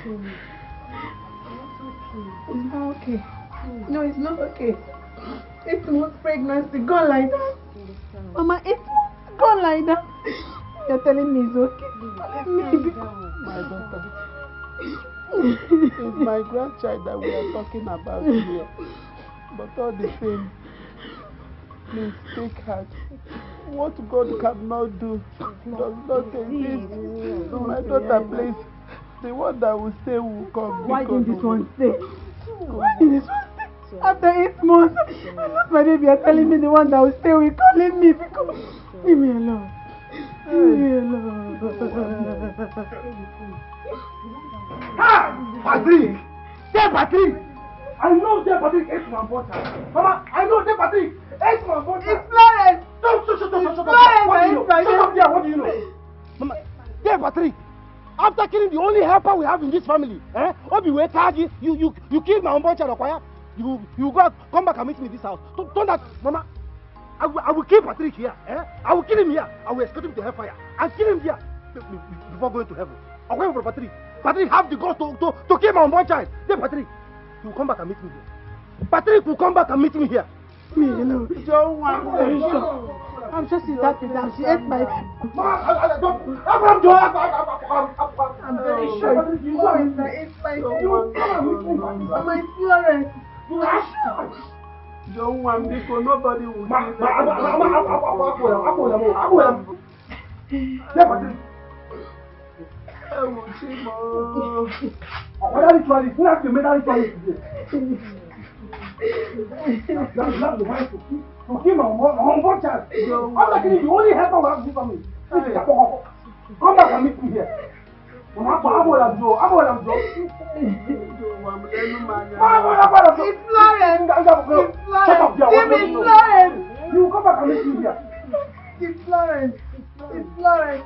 It's not okay. No, it's not okay. 8 months pregnancy, gone like that. Mama, it's gone like that. You're telling me it's okay. Maybe. My daughter. It's my grandchild that we are talking about here. But all the same, please take heart. What God cannot do does not exist. My daughter, please. The one that will stay will come. Why didn't this one stay? Why didn't this one stay? After 8 months, my baby are telling me the one that will stay will calling me because leave me alone. Leave me alone. Ah! Patrick! Dear Patrick! I know dear Patrick ate my butter. Mama, I know dear Patrick ate my butter. It's Florence! Shut up! What do you know? Mama, dear Patrick, after killing the only helper we have in this family, you killed my unborn child, you go come back and meet me in this house. Don't that, Mama. I will kill Patrick here. I will kill him here. I will escort him to hellfire and kill him here before going to heaven. I'm waiting for Patrick. Patrick have the guts to kill my unborn child. Then Patrick, he will come back and meet me here. Patrick will come back and meet me here. Me alone. Don't want to. I'm just in that without. She ate my. I'm very sure. It's my food. My Florence. Don't want me because nobody will do Come back and meet me here. It's Florence! Give me Florence! You come back and meet me here. It's Florence! It's Florence!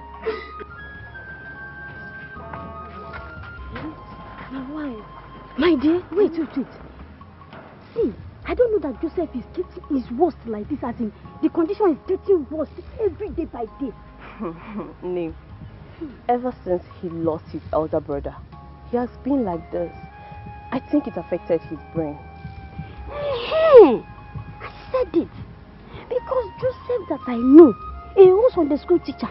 My wife. My dear, wait. See, I don't know that Joseph is worse like this, as in the condition is getting worse every day by day. Name. Ever since he lost his elder brother, he has been like this. I think it affected his brain. Hey, I said it. Because Joseph that I know, he was on the school teacher.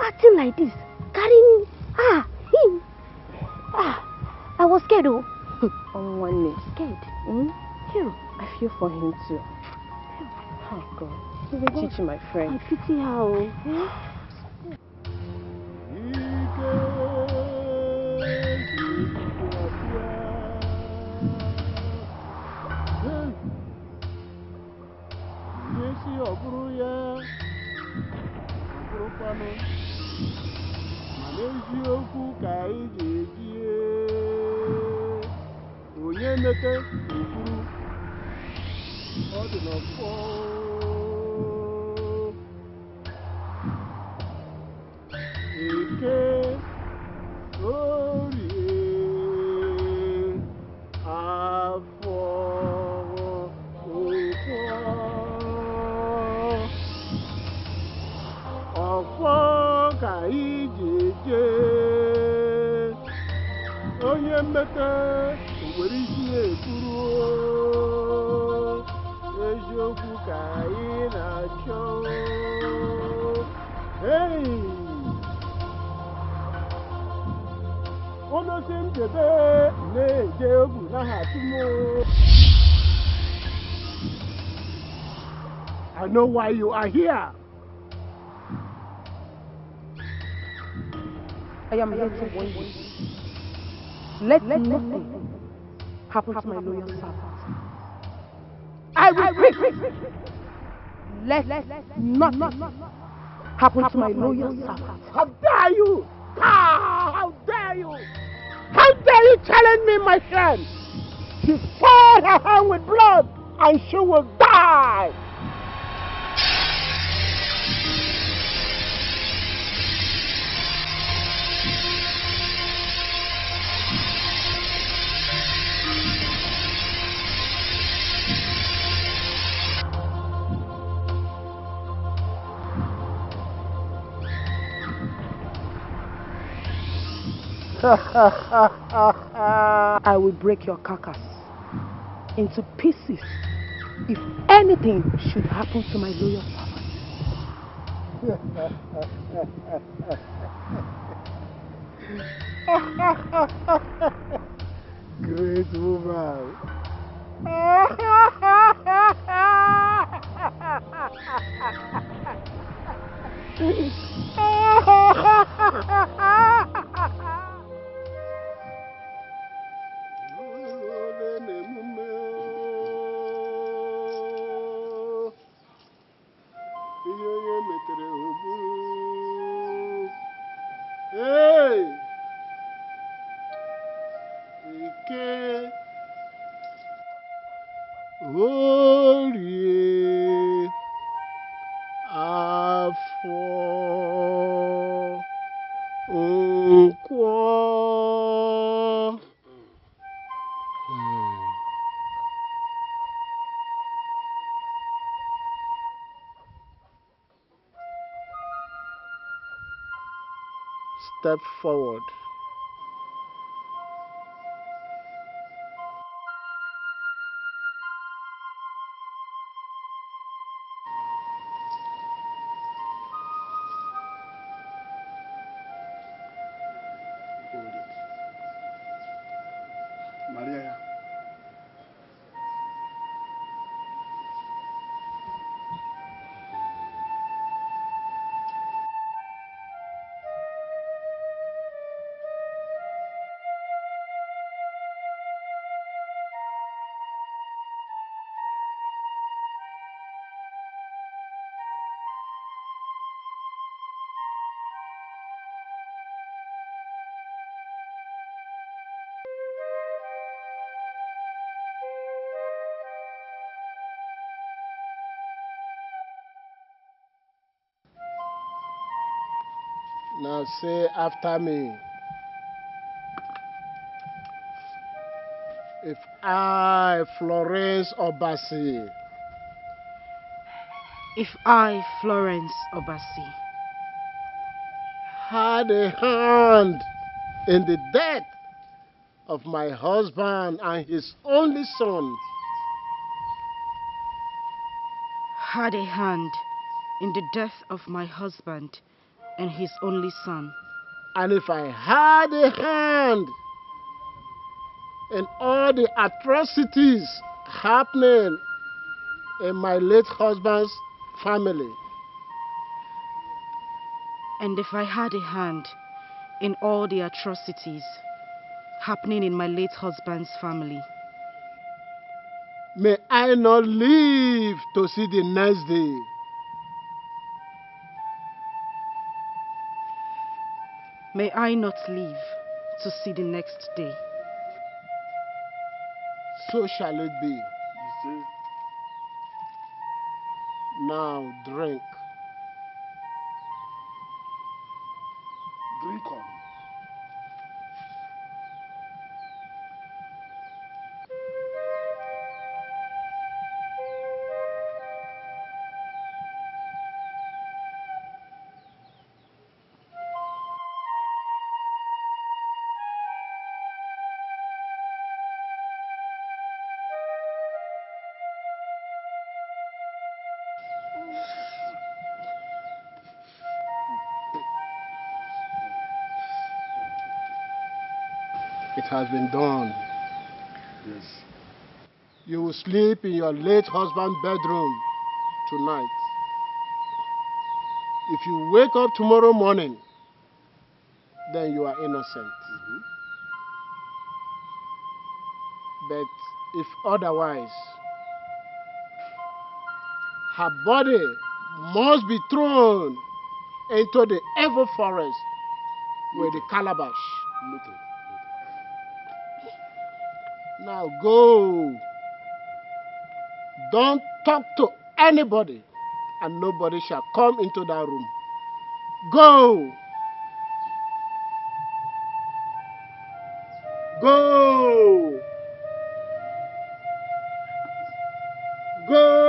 Acting like this, carrying him. I was scared though. On one knee. Scared. Hero. I feel for him too. Oh God. Chichi, my friend. I pity her. I know why you are here. I am here to warn you. Let nothing happen to my loyal servant. I repeat, let nothing happen to my loyal servant. How dare you? How dare you? How dare you challenge me, my friend? She stained her hand with blood and she will die. I will break your carcass into pieces if anything should happen to my loyal servant. Great woman. Hey! Ike! Orie! Afọ! Nkwọ! Step forward. Hold it. Maria. Now say after me. If I, Florence Obasi, If I, Florence Obasi, had a hand in the death of my husband and his only son, had a hand in the death of my husband and his only son, and if I had a hand in all the atrocities happening in my late husband's family, and if I had a hand in all the atrocities happening in my late husband's family, may I not live to see the next day. may I not live to see the next day. So shall it be. You see? Now drink. Drink on. It has been done. Yes. You will sleep in your late husband's bedroom tonight. If you wake up tomorrow morning, then you are innocent. But if otherwise, her body must be thrown into the evil forest with the calabash. Noted. Now go. Don't talk to anybody, and nobody shall come into that room. Go. Go. Go.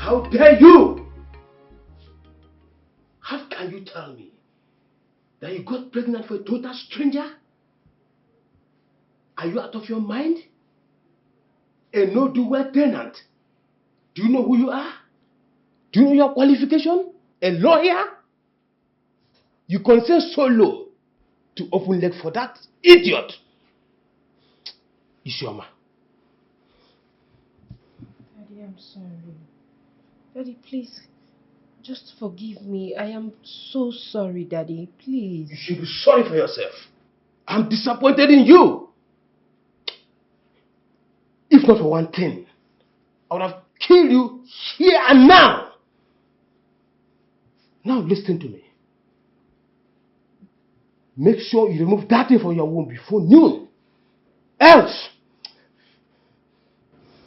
How dare you? How can you tell me that you got pregnant for a total stranger? Are you out of your mind? A no-do-well tenant? Do you know who you are? Do you know your qualification? A lawyer? You consent so low to open leg for that idiot? Isioma. Daddy, I'm sorry. Daddy, please, just forgive me. I am so sorry, Daddy. Please. You should be sorry for yourself. I'm disappointed in you. If not for one thing, I would have killed you here and now. Now listen to me. Make sure you remove that thing from your womb before noon. Else!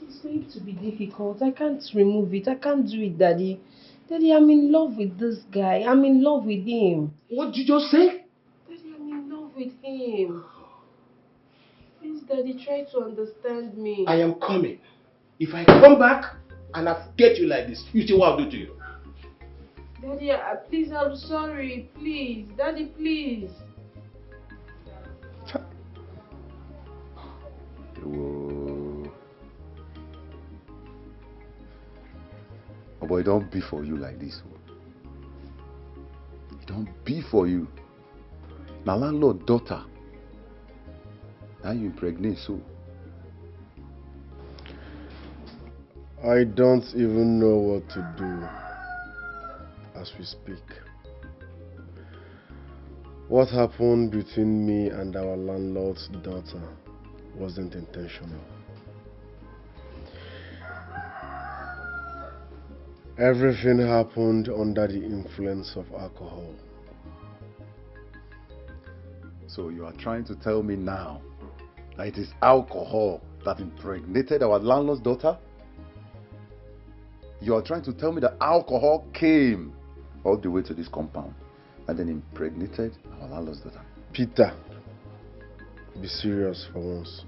It's going to be difficult. I can't remove it. I can't do it, Daddy. Daddy, I'm in love with this guy. I'm in love with him. What did you just say? Daddy, I'm in love with him. Please, Daddy, try to understand me. I am coming. If I come back and I get you like this, you see what I'll do to you. Daddy, please, I'm sorry. Please. Daddy, please. Whoa. Oh boy, don't be for you like this. It don't be for you. Now landlord daughter. Now you impregnate so. I don't even know what to do as we speak. What happened between me and our landlord's daughter wasn't intentional. Everything happened under the influence of alcohol. So you are trying to tell me now that it is alcohol that impregnated our landlord's daughter? You are trying to tell me that alcohol came all the way to this compound and then impregnated our landlord's daughter? Peter, be serious for once.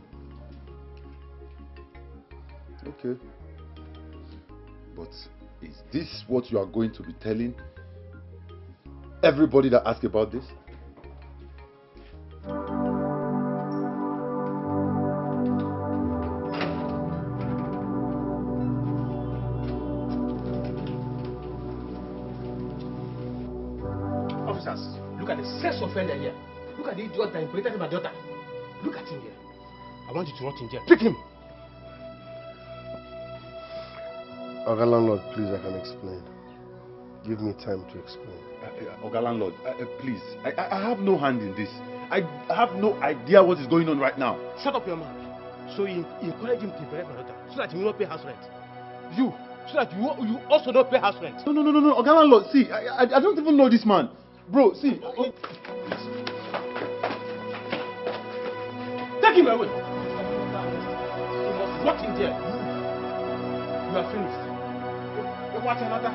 Okay. But is this what you are going to be telling everybody that asks about this? Officers, look at the sex offender here. Look at the idiot that impregnated my daughter. Look at him here. I want you to rot in jail. Pick him. Oga landlord, please, I can explain. Give me time to explain. Oga landlord, please. I have no hand in this. I have no idea what is going on right now. Shut up your mouth. So you encourage him to impregnate my daughter so that he will not pay house rent. You, so that you also don't pay house rent. No, Oga landlord, see, I don't even know this man. Bro, see. Take him away. You must rot in jail. You are finished. You watch another.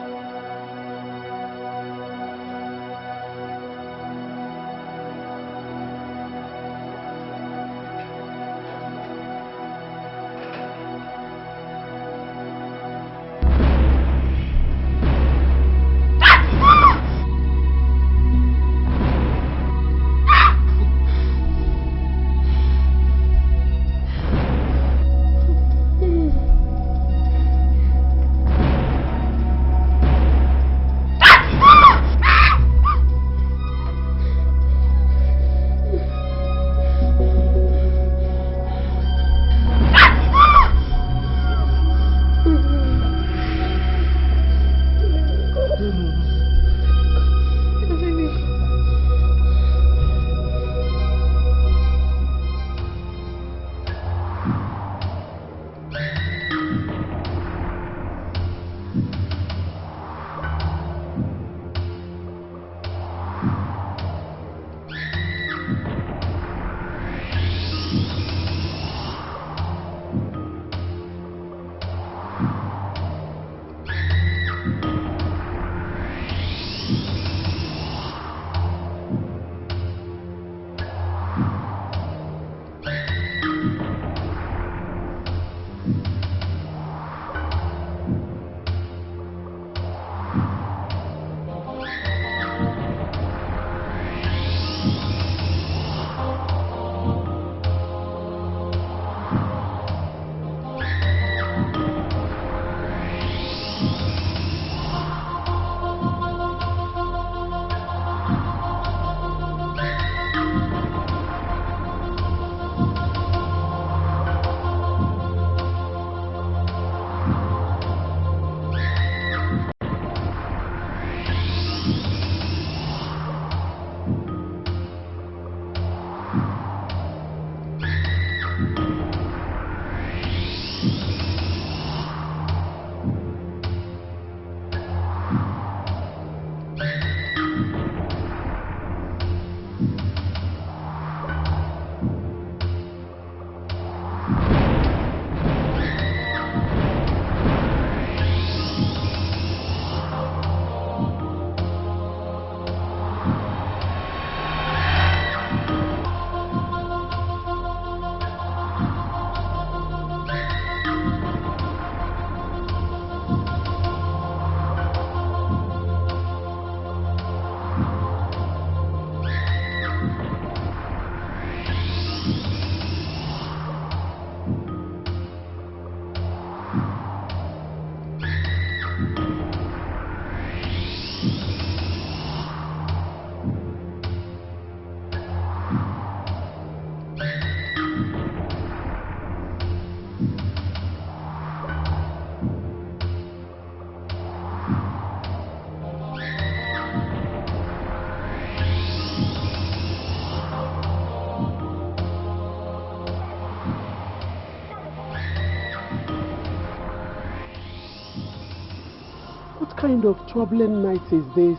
What kind of troubling night is this?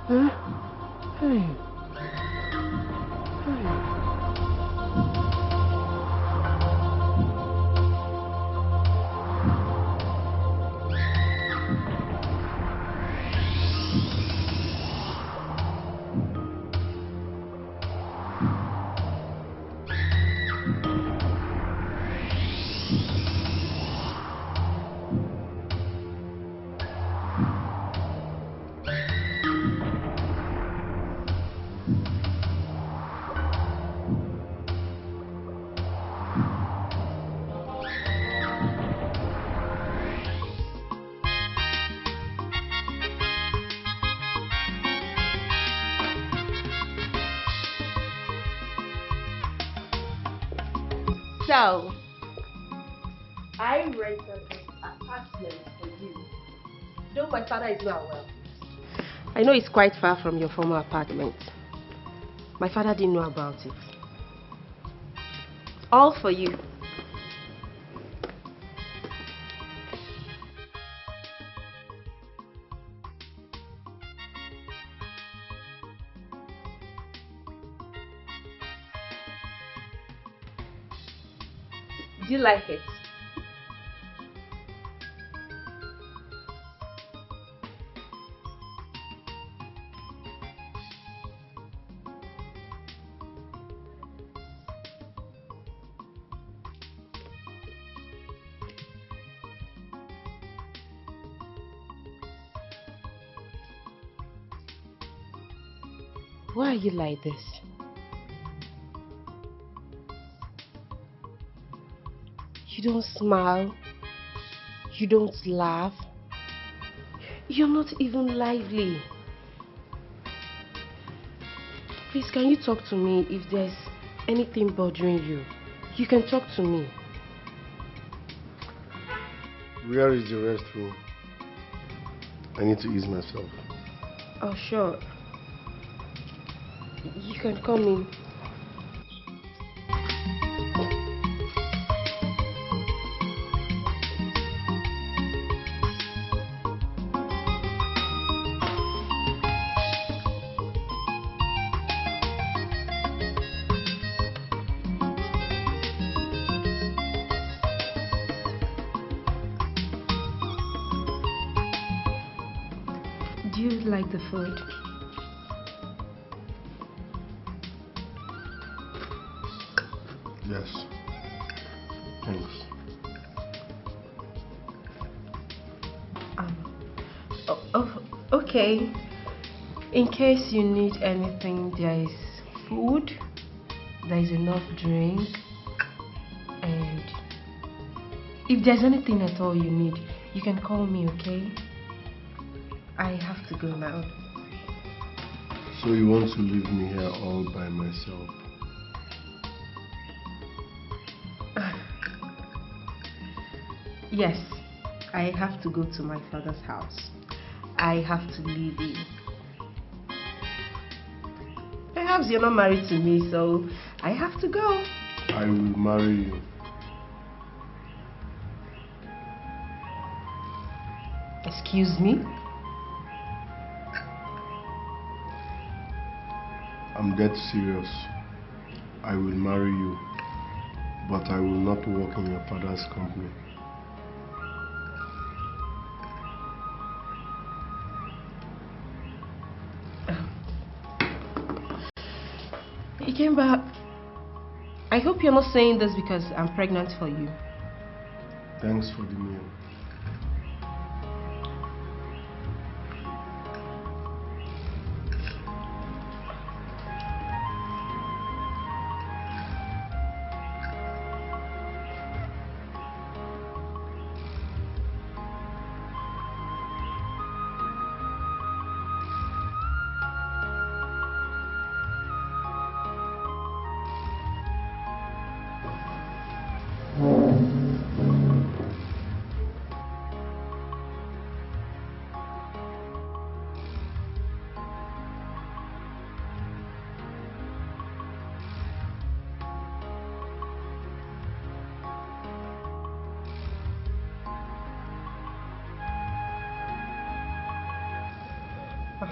Huh? Hey. So, I rented this apartment for you. Though my father is not well. I know it's quite far from your former apartment. My father didn't know about it. All for you. Do you like it? Why are you like this? You don't smile. You don't laugh. You're not even lively. Please, can you talk to me if there's anything bothering you? You can talk to me. Where is the restroom? I need to ease myself. Oh, sure. You can come in. Do you like the food? Yes. Thanks. Okay. In case you need anything, there is food, there is enough drink, and if there's anything at all you need, you can call me, okay? I have to go now. So you want to leave me here all by myself? Yes, I have to go to my father's house. I have to leave you. Perhaps you're not married to me, so I have to go. I will marry you. Excuse me? I'm dead serious. I will marry you, but I will not work in your father's company. He came back. I hope you're not saying this because I'm pregnant for you. Thanks for the meal.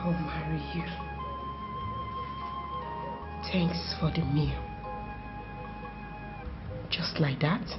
I'll marry you. Thanks for the meal. Just like that.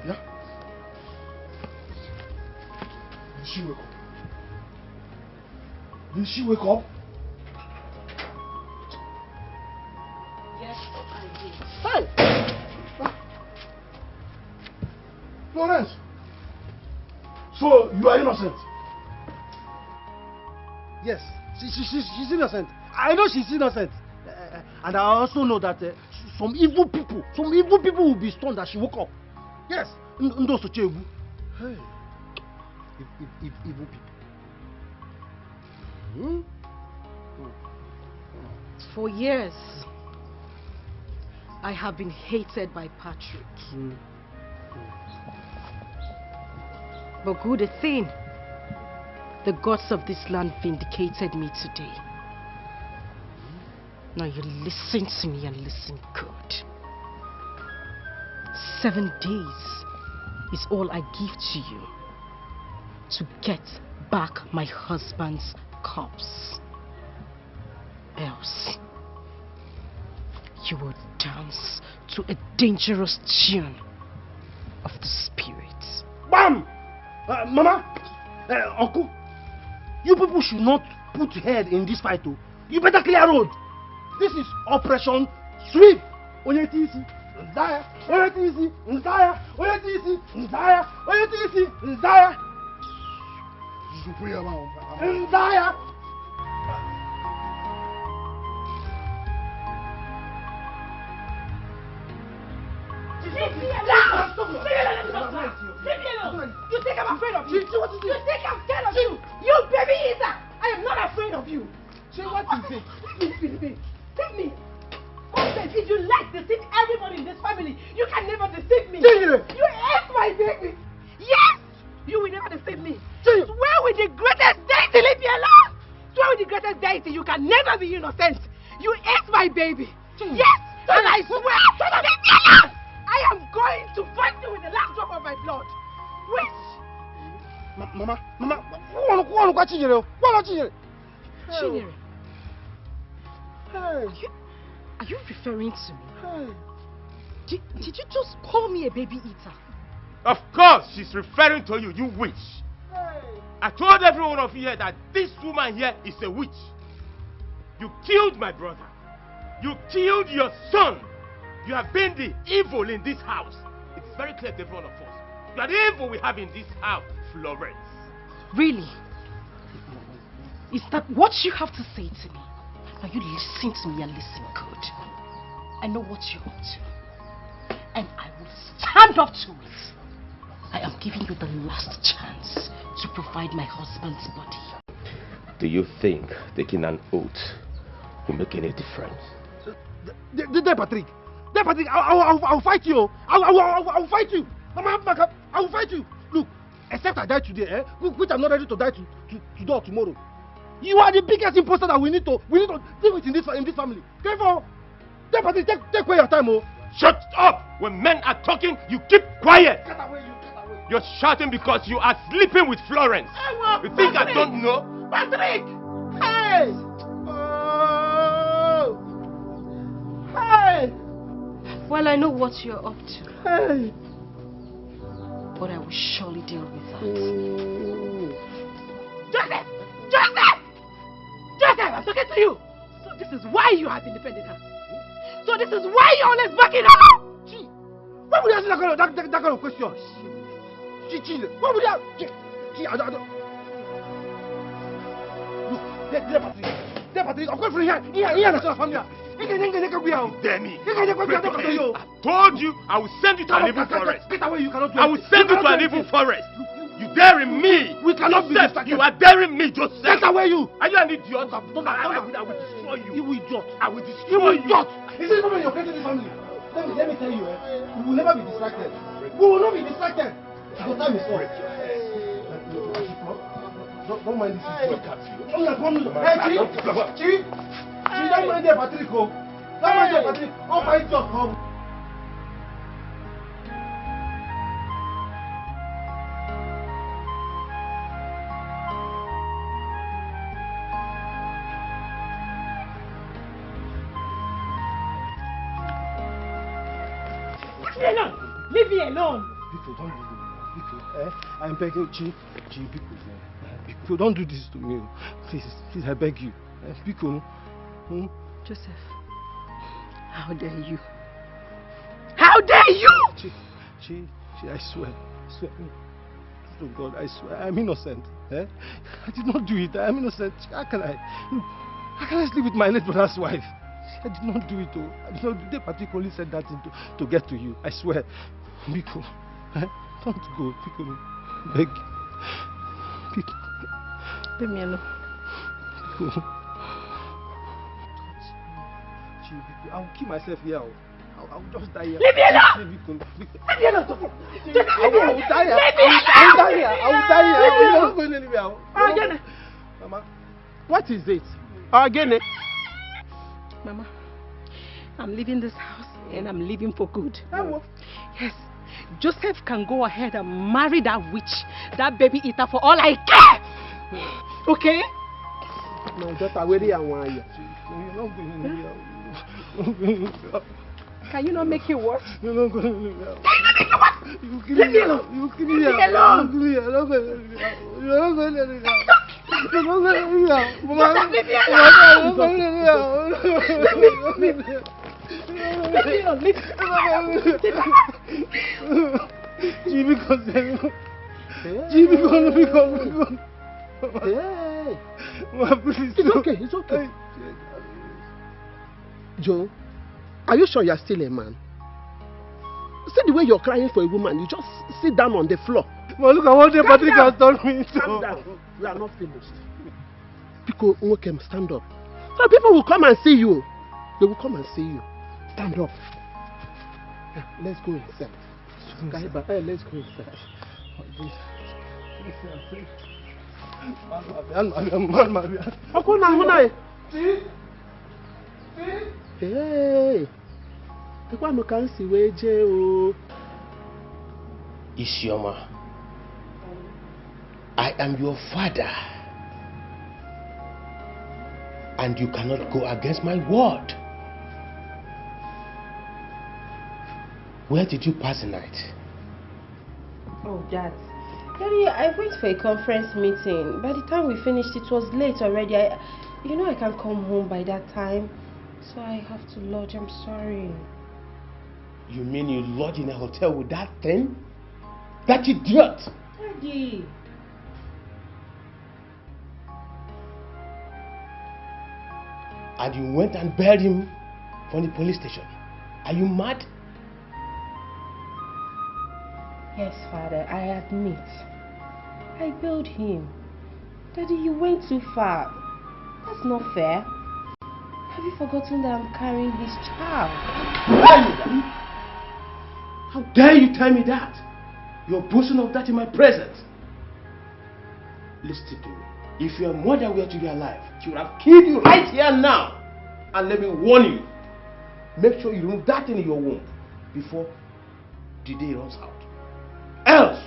Yeah? Did she wake up? Did she wake up? Yes, I did. Hey! Florence! So, you are innocent? Yes, she's innocent. I know she's innocent. And I also know that some evil people will be stunned that she woke up. Yes, those hey, evil people. Hmm? For years, I have been hated by Patrick. But good thing, the gods of this land vindicated me today. Now you listen to me and listen good. 7 days is all I give to you to get back my husband's corpse. Else, you will dance to a dangerous tune of the spirit. Bam! Mama, Uncle, you people should not put head in this fight. Oh. You better clear road. This is Operation Sweep. Onyetisi, Nzaya, Onyetisi, Nzaya, Onyetisi, Nzaya, Onyetisi, Nzaya. Nzaya. You think I'm afraid of you? You think I'm scared of you? You baby eater! I am not afraid of you. What is it? Take me. If you like to deceive everybody in this family, you can never deceive me. You ate my baby. Yes! You will never deceive me. Swear with the greatest deity, leave me alone. Swear with the greatest deity, you can never be innocent. You ate my baby. Yes! And I swear, leave me alone. I am going to fight you with the last drop of my blood. Which? Mama, what Chinyere? Chinyere? Are you referring to me? Did you just call me a baby eater? Of course she's referring to you, you witch. I told every one of you here that this woman here is a witch. You killed my brother. You killed your son. You have been the evil in this house. It is very clear to every one of us. You are the evil we have in this house, Florence. Really? Is that what you have to say to me? Now you listen to me and listen good. I know what you're up to. And I will stand up to it. I am giving you the last chance to provide my husband's body. Do you think taking an oath will make any difference? Patrick, I'll fight you. I'll fight you. I will fight you. Look, except I die today, which I'm not ready to die today or tomorrow. You are the biggest imposter that we need to deal with in this family. Therefore, Patrick, take away your time, oh. Shut up! When men are talking, you keep quiet. Get away. You're shouting because you are sleeping with Florence. You think Patrick, I don't know? Patrick! Hey! Oh! Hey! Well, I know what you're up to. Hey! But I will surely deal with that. Joseph! I'm talking to you! So this is why you have been defending her. So this is why you're always backing her up! Gee! Why would you ask that kind of question? Gee, why would you? Gee, I don't. Look, there, Patrick, I'm going for here. Here, that's your family. Demi, I told you I will send you to an evil forest. Get away, you cannot do it. I will send you to an evil forest. You daring me? We cannot be distracted. You are daring me, Joseph. Get away, you. Are you an idiot? I will destroy you. You will idiot. I will destroy you. You will idiot. Is this the way you're creating this family? let me tell you, we will never be distracted. We will not be distracted. The time is up. Don't mind this. Chi, don't mind the Patrick. Don't mind the Patrick. All my job come. Leave me alone. People, don't do this. People, I'm begging Chi, people, people, don't do this to me. Please, I beg you. People, Joseph, how dare you? How dare you? Chi, I swear. To God, I swear, I'm innocent. I did not do it. I'm innocent. How can I sleep with my late brother's wife? I did not do it. I did not. They particularly said that to get to you. I swear. Biko, don't go. Biko, beg. Biko. Leave me alone. Biko. I will kill myself here. I will just die here. Leave me alone! Leave me alone! I will die here. I will die here. I'm not going anywhere. Mama, what is it? Again. Mama, I'm leaving this house and I'm leaving for good. Yes, Joseph can go ahead and marry that witch, that baby eater, for all I care. Okay? My daughter, where are you? Can you not make it work? You're not going to leave me alone. You kill me alone. Leave me alone. You're not going to leave me. You're not going to leave me. It's okay. Joe, are you sure you're still a man? See the way you're crying for a woman, you just sit down on the floor. Well, look at what the Patrick has done me. Calm down. We are not finished. People will come, stand up. So people will come and see you. They will come and see you. Stand up. Let's go inside. Let's go inside. Hey. Isioma, I am your father, and you cannot go against my word. Where did you pass the night? Oh, Daddy, I went for a conference meeting. By the time we finished, it was late already. I can't come home by that time, so I have to lodge. I'm sorry. You mean you lodge in a hotel with that thing? That idiot! Daddy! And you went and buried him from the police station. Are you mad? Yes, Father, I admit. I buried him. Daddy, you went too far. That's not fair. Have you forgotten that I'm carrying his child? How dare you tell me that? You're boasting of that in my presence. Listen to me. If your mother were to be alive, she would have killed you right here now. And let me warn you. Make sure you remove that thing in your womb before the day runs out. Else,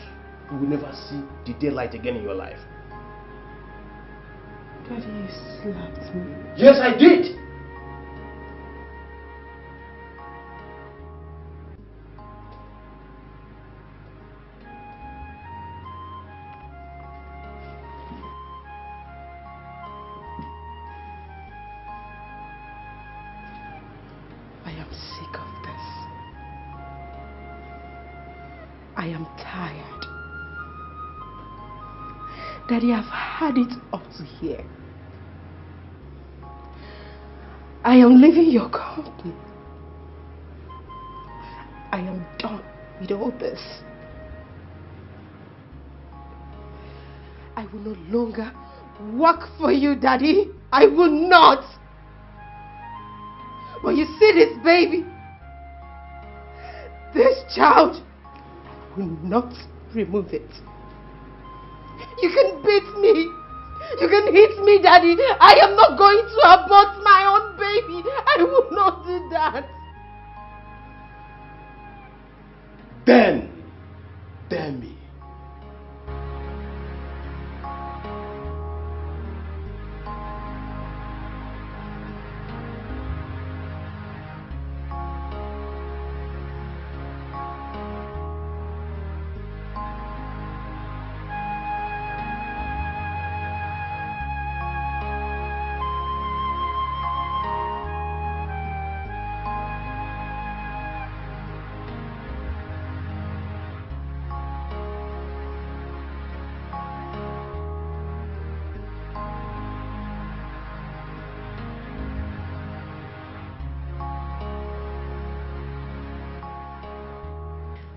you will never see the daylight again in your life. Daddy, you slapped me. Yes, I did. I am sick of this. I am tired. Daddy, I've had it up to here. I am leaving your company. I am done with all this. I will no longer work for you, Daddy. I will not. When you see this baby, this child will not remove it. You can beat me. You can hit me, Daddy. I am not going to abort my own baby. I will not do that. Then, dare me.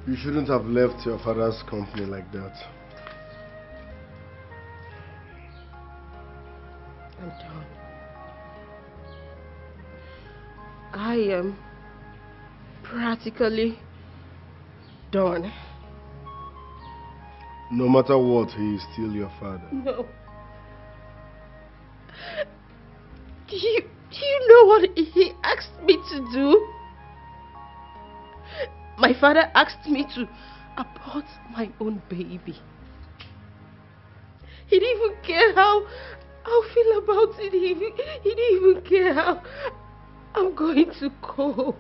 You shouldn't have left your father's company like that. I'm done. I am practically done. No matter what, he is still your father. No. Do you know what he asked me to do? My father asked me to abort my own baby. He didn't even care how I feel about it. He didn't even care how I'm going to cope.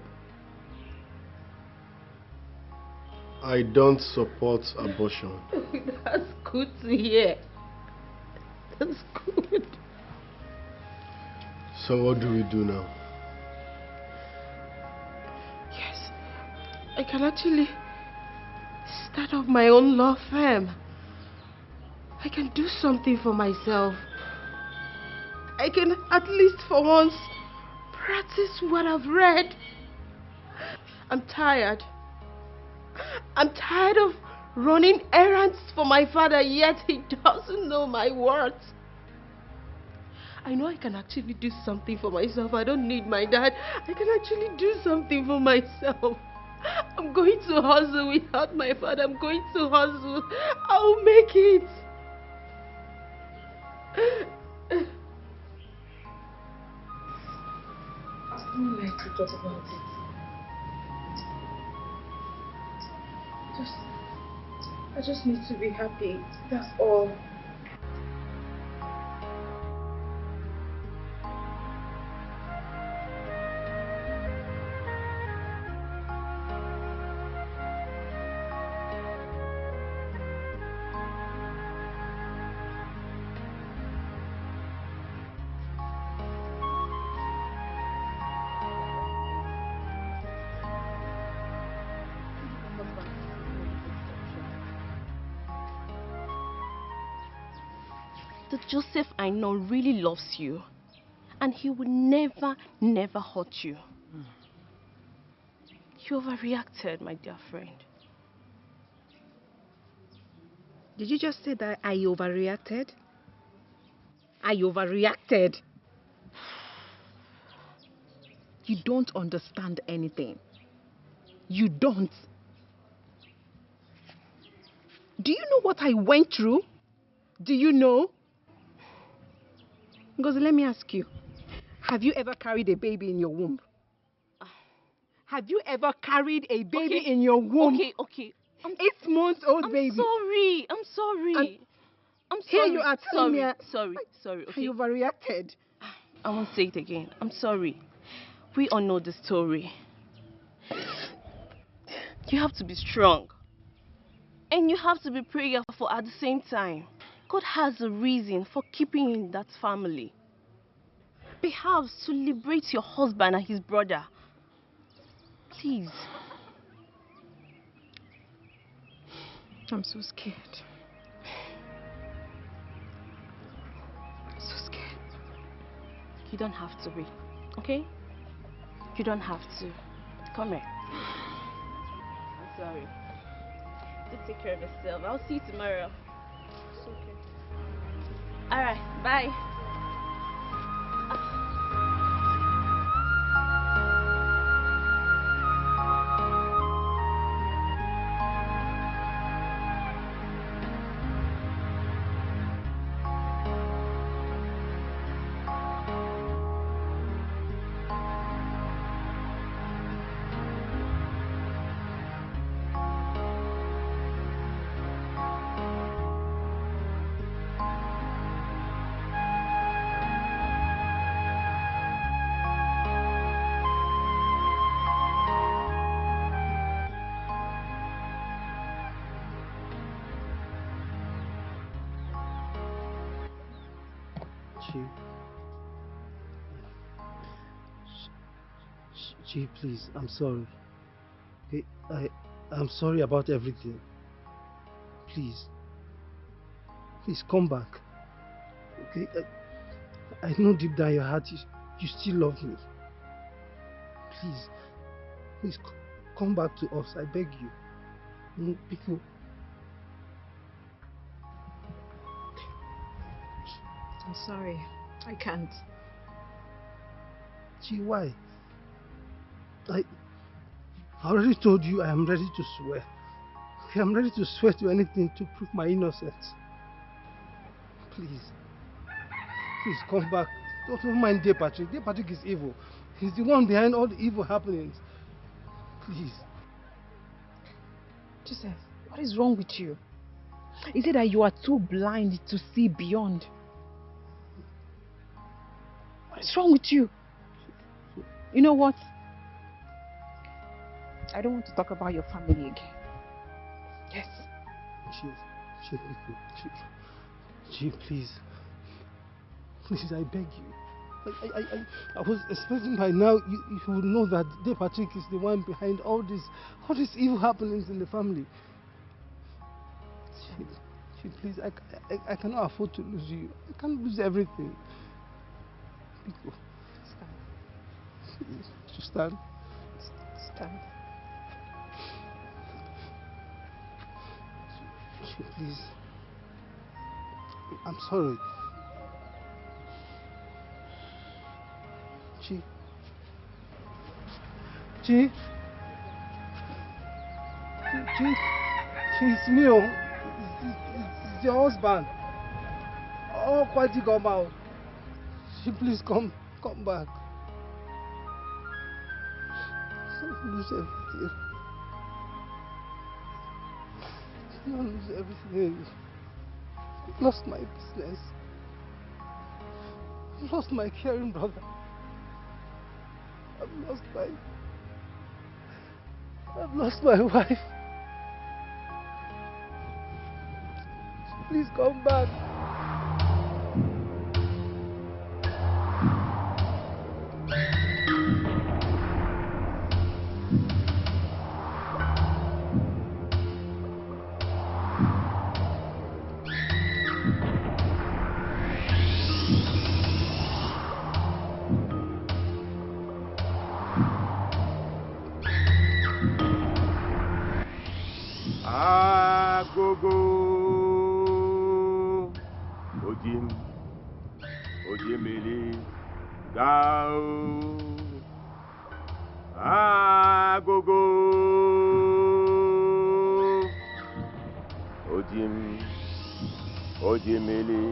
I don't support abortion. That's good to hear. That's good. So what do we do now? Yes, I can actually start up my own law firm. I can do something for myself. I can at least for once practice what I've read. I'm tired. I'm tired of running errands for my father, yet he doesn't know my worth. I know I can actually do something for myself. I don't need my dad. I can actually do something for myself. I'm going to hustle without my father. I'm going to hustle. I'll make it. I don't like to talk about it. I just need to be happy. That's all. The Joseph I know really loves you, and he will never, never hurt you. You overreacted, my dear friend. Did you just say that I overreacted? I overreacted. You don't understand anything. You don't. Do you know what I went through? Do you know? Ngozi, let me ask you. Have you ever carried a baby in your womb? Have you ever carried a baby in your womb? Okay. 8 months old baby. I'm sorry. I'm sorry. Here you are telling me. Sorry. Okay. You overreacted. I won't say it again. I'm sorry. We all know the story. You have to be strong. And you have to be prayerful at the same time. God has a reason for keeping you in that family. Perhaps to liberate your husband and his brother. Please. I'm so scared. I'm so scared. You don't have to be, okay? You don't have to. Come here. I'm sorry. Just take care of yourself. I'll see you tomorrow. It's okay. Alright, bye. Chi, please, I'm sorry. Okay, I'm sorry about everything. Please come back. Okay, I know deep down your heart you still love me. Please come back to us. I beg you. People. I'm sorry. I can't. Chi, why? I already told you I am ready to swear. Okay, I'm ready to swear to anything to prove my innocence. Please come back. Don't mind dear Patrick. Dear Patrick is evil. He's the one behind all the evil happenings. Please. Joseph, what is wrong with you? Is it that you are too blind to see beyond? What is wrong with you? You know what? I don't want to talk about your family again. Yes. Chi, please. Please, I beg you. I was expecting by now you would know that dear Patrick is the one behind all these evil happenings in the family. Chi, please, I cannot afford to lose you. I can't lose everything. Pico. Stand. To stand. Stand. Chi, please. I'm sorry. Chi, it's me. It's your husband. Oh, quite you come out. Chi, please come back. Don't lose everything. Don't lose everything. I've lost my business. I've lost my caring brother. I've lost my wife. Please come back. Ojimili Gao Agogo Ojimili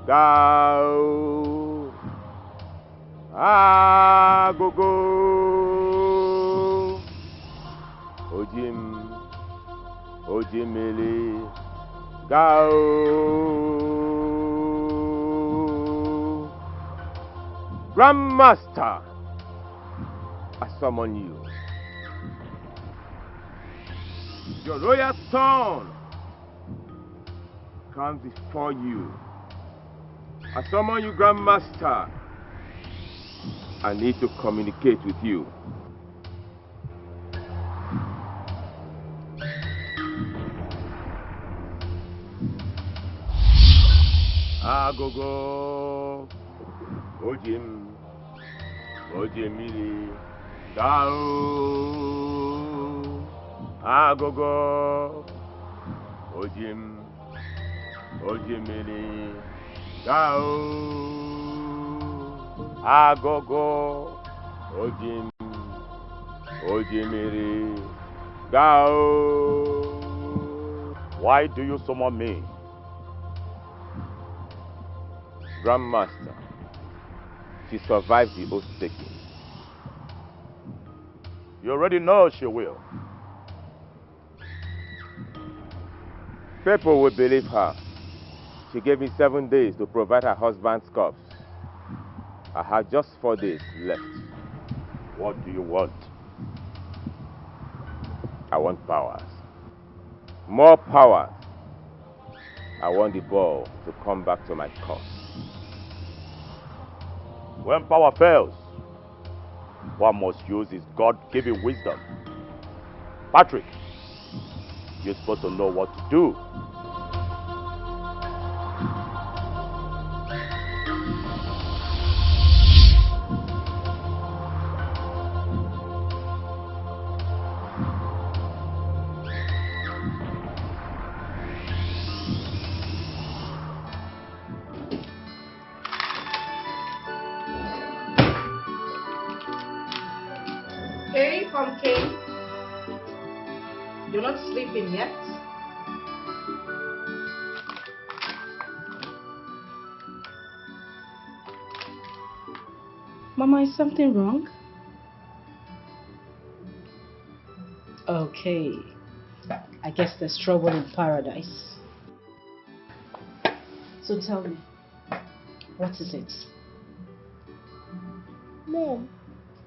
Gao Agogo Ojimili Gao. Grandmaster, I summon you. Your royal son comes before you. I summon you, Grandmaster. I need to communicate with you. Agogo Ojimili Gao Agogo Ojimili Gao Agogo Ojimili Gao. Why do you summon me? Grandmaster, she survived the oath taking. You already know she will. People will believe her. She gave me 7 days to provide her husband's corpse. I have just 4 days left. What do you want? I want powers. More powers. I want the ball to come back to my cause. When power fails, one must use his God-given wisdom. Patrick, you're supposed to know what to do. Hey, Pumpkin. You're not sleeping yet? Mama, is something wrong? Okay. I guess there's trouble in paradise. So tell me, what is it? Mom,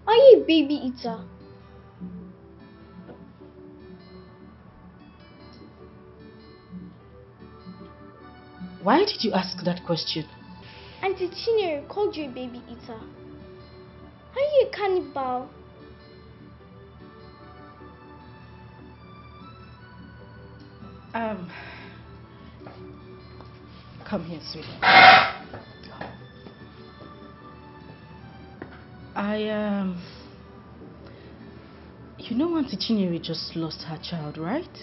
are you a baby eater? Why did you ask that question? Auntie Chinyere called you a baby eater. Are you a cannibal? Come here, sweetie. You know Auntie Chinyere just lost her child, right?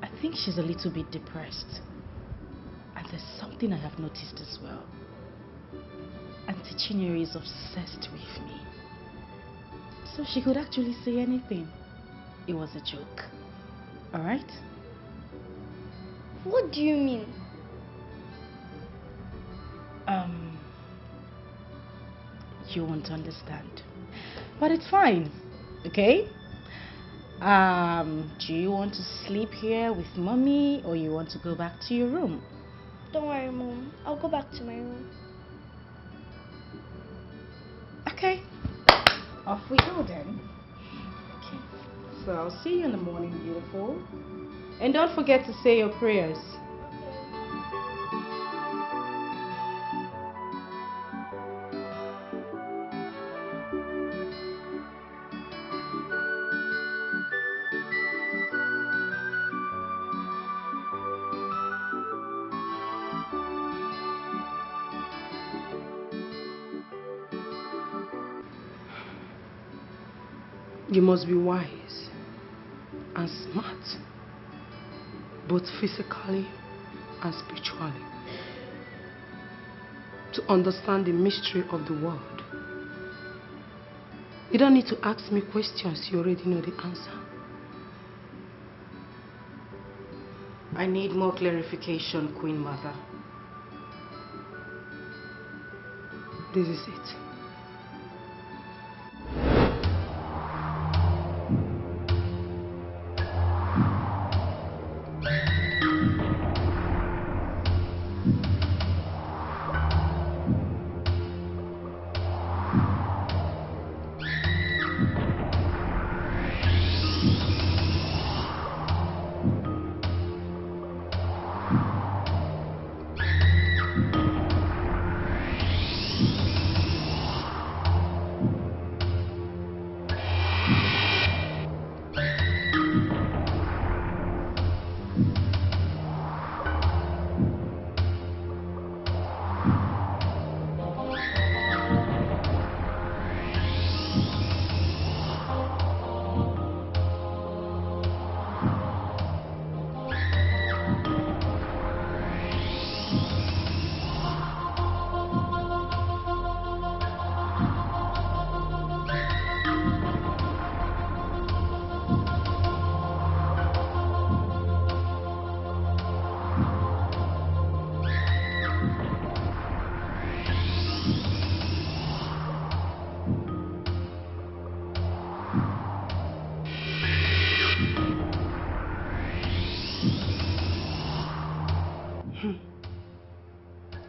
I think she's a little bit depressed. And there's something I have noticed as well. Auntie Chinyere is obsessed with me. So she could actually say anything. It was a joke. Alright? What do you mean? You won't understand. But it's fine. Okay? Do you want to sleep here with Mommy or you want to go back to your room? Don't worry, Mom. I'll go back to my room. Okay. Off we go then. Okay. So I'll see you in the morning, beautiful. And don't forget to say your prayers. You must be wise and smart, both physically and spiritually, to understand the mystery of the world. You don't need to ask me questions, you already know the answer. I need more clarification, Queen Mother. This is it.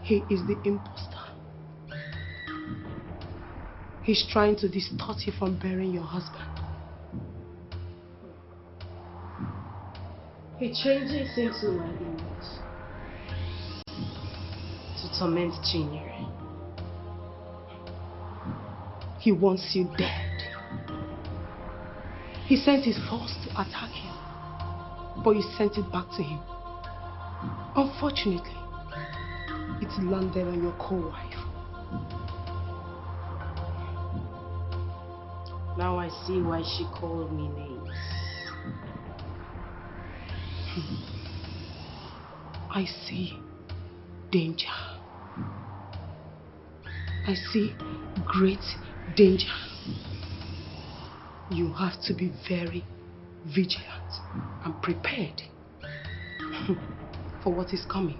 He is the imposter. He's trying to distort you from burying your husband. He changes into my image to torment Chinyere. He wants you dead. He sent his force to attack you, but you sent it back to him. Unfortunately, it landed on your co-wife. Now I see why she called me names. I see danger. I see great danger. You have to be very vigilant and prepared for what is coming.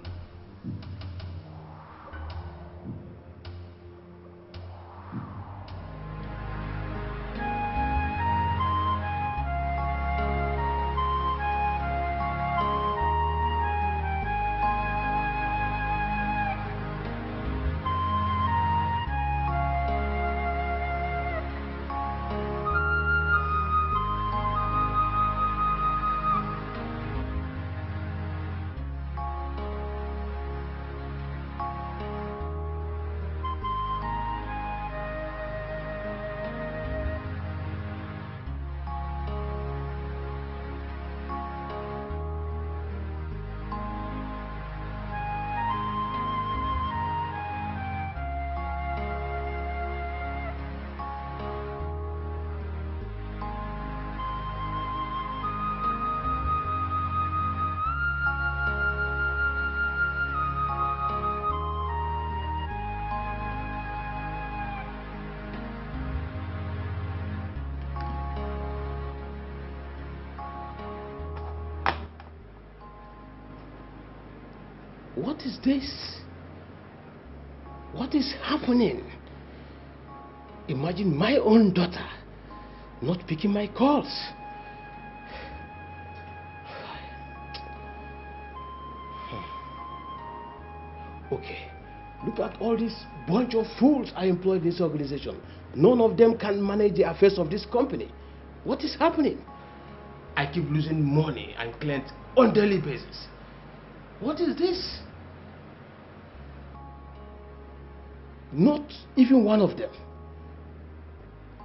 What is this? What is happening? Imagine my own daughter not picking my calls. Okay, look at all this bunch of fools I employ in this organization. None of them can manage the affairs of this company. What is happening? I keep losing money and clients on daily basis. What is this? Not even one of them.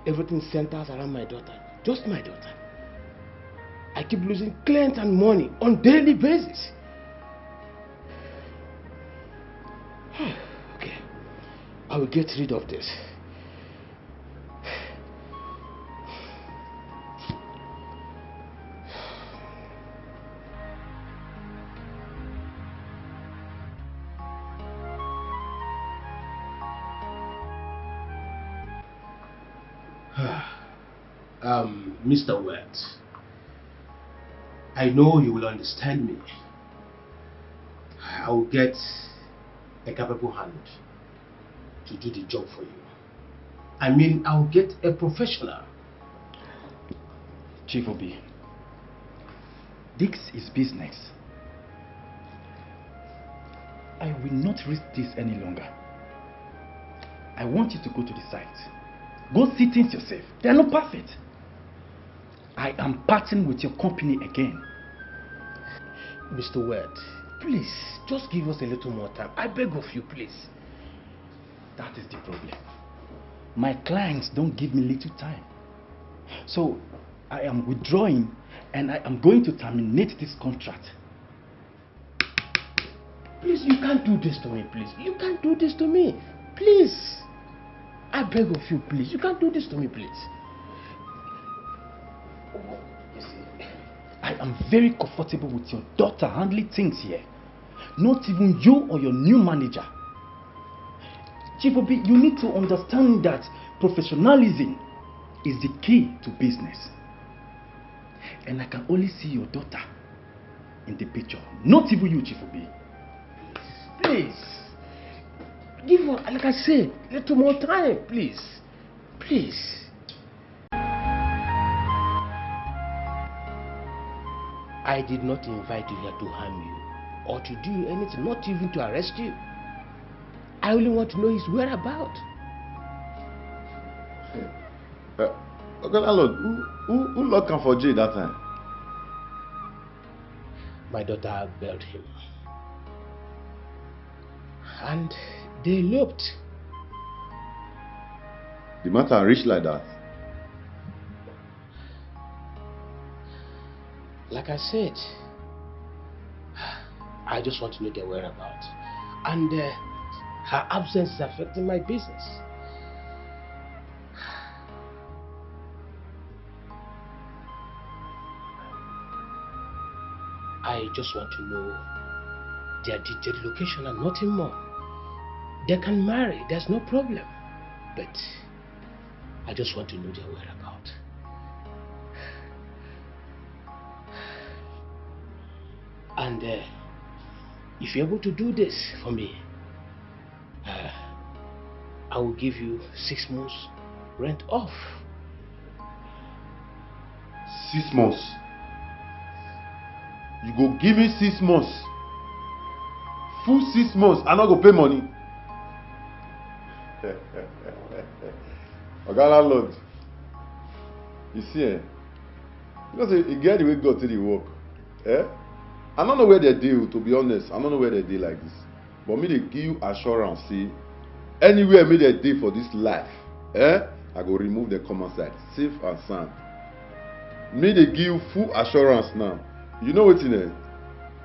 Everything centers around my daughter. Just my daughter. I keep losing clients and money on daily basis. Okay. I will get rid of this. Mr. Wert, I know you will understand me. I will get a capable hand to do the job for you. I mean, I'll get a professional. Chief Obi, this is business. I will not risk this any longer. I want you to go to the site. Go see things yourself. They are not perfect. I am parting with your company again. Mr. Wert, please, just give us a little more time. I beg of you, please. That is the problem. My clients don't give me little time. So, I am withdrawing and I am going to terminate this contract. Please, you can't do this to me, please. You can't do this to me. Please. I beg of you, please. You can't do this to me, please. You see, I am very comfortable with your daughter handling things here. Not even you or your new manager. Chief Obi, you need to understand that professionalism is the key to business. And I can only see your daughter in the picture. Not even you, Chief Obi. Please. Give her, like I said, a little more time, please. Please. I did not invite you here to harm you or to do you anything, not even to arrest you. I only want to know his whereabouts. Okay, Lord, who locked him for jail that time? My daughter bailed him. And they eloped. the matter reach like that? Like I said, I just want to know their whereabouts. And her absence is affecting my business. I just want to know their detailed location and nothing more. They can marry, there's no problem. But I just want to know their whereabouts. And if you're able to do this for me, I will give you 6 months rent off. 6 months? You go give me 6 months? Full 6 months, I not go pay money? Oga landlord, you see, you know, say, you get the way God till the work. I don't know where they deal, to be honest. I don't know where they deal like this. But me, they give you assurance, see, anywhere me they deal for this life, I go remove the common side, safe and sound. Me, they give you full assurance now. You know what in it?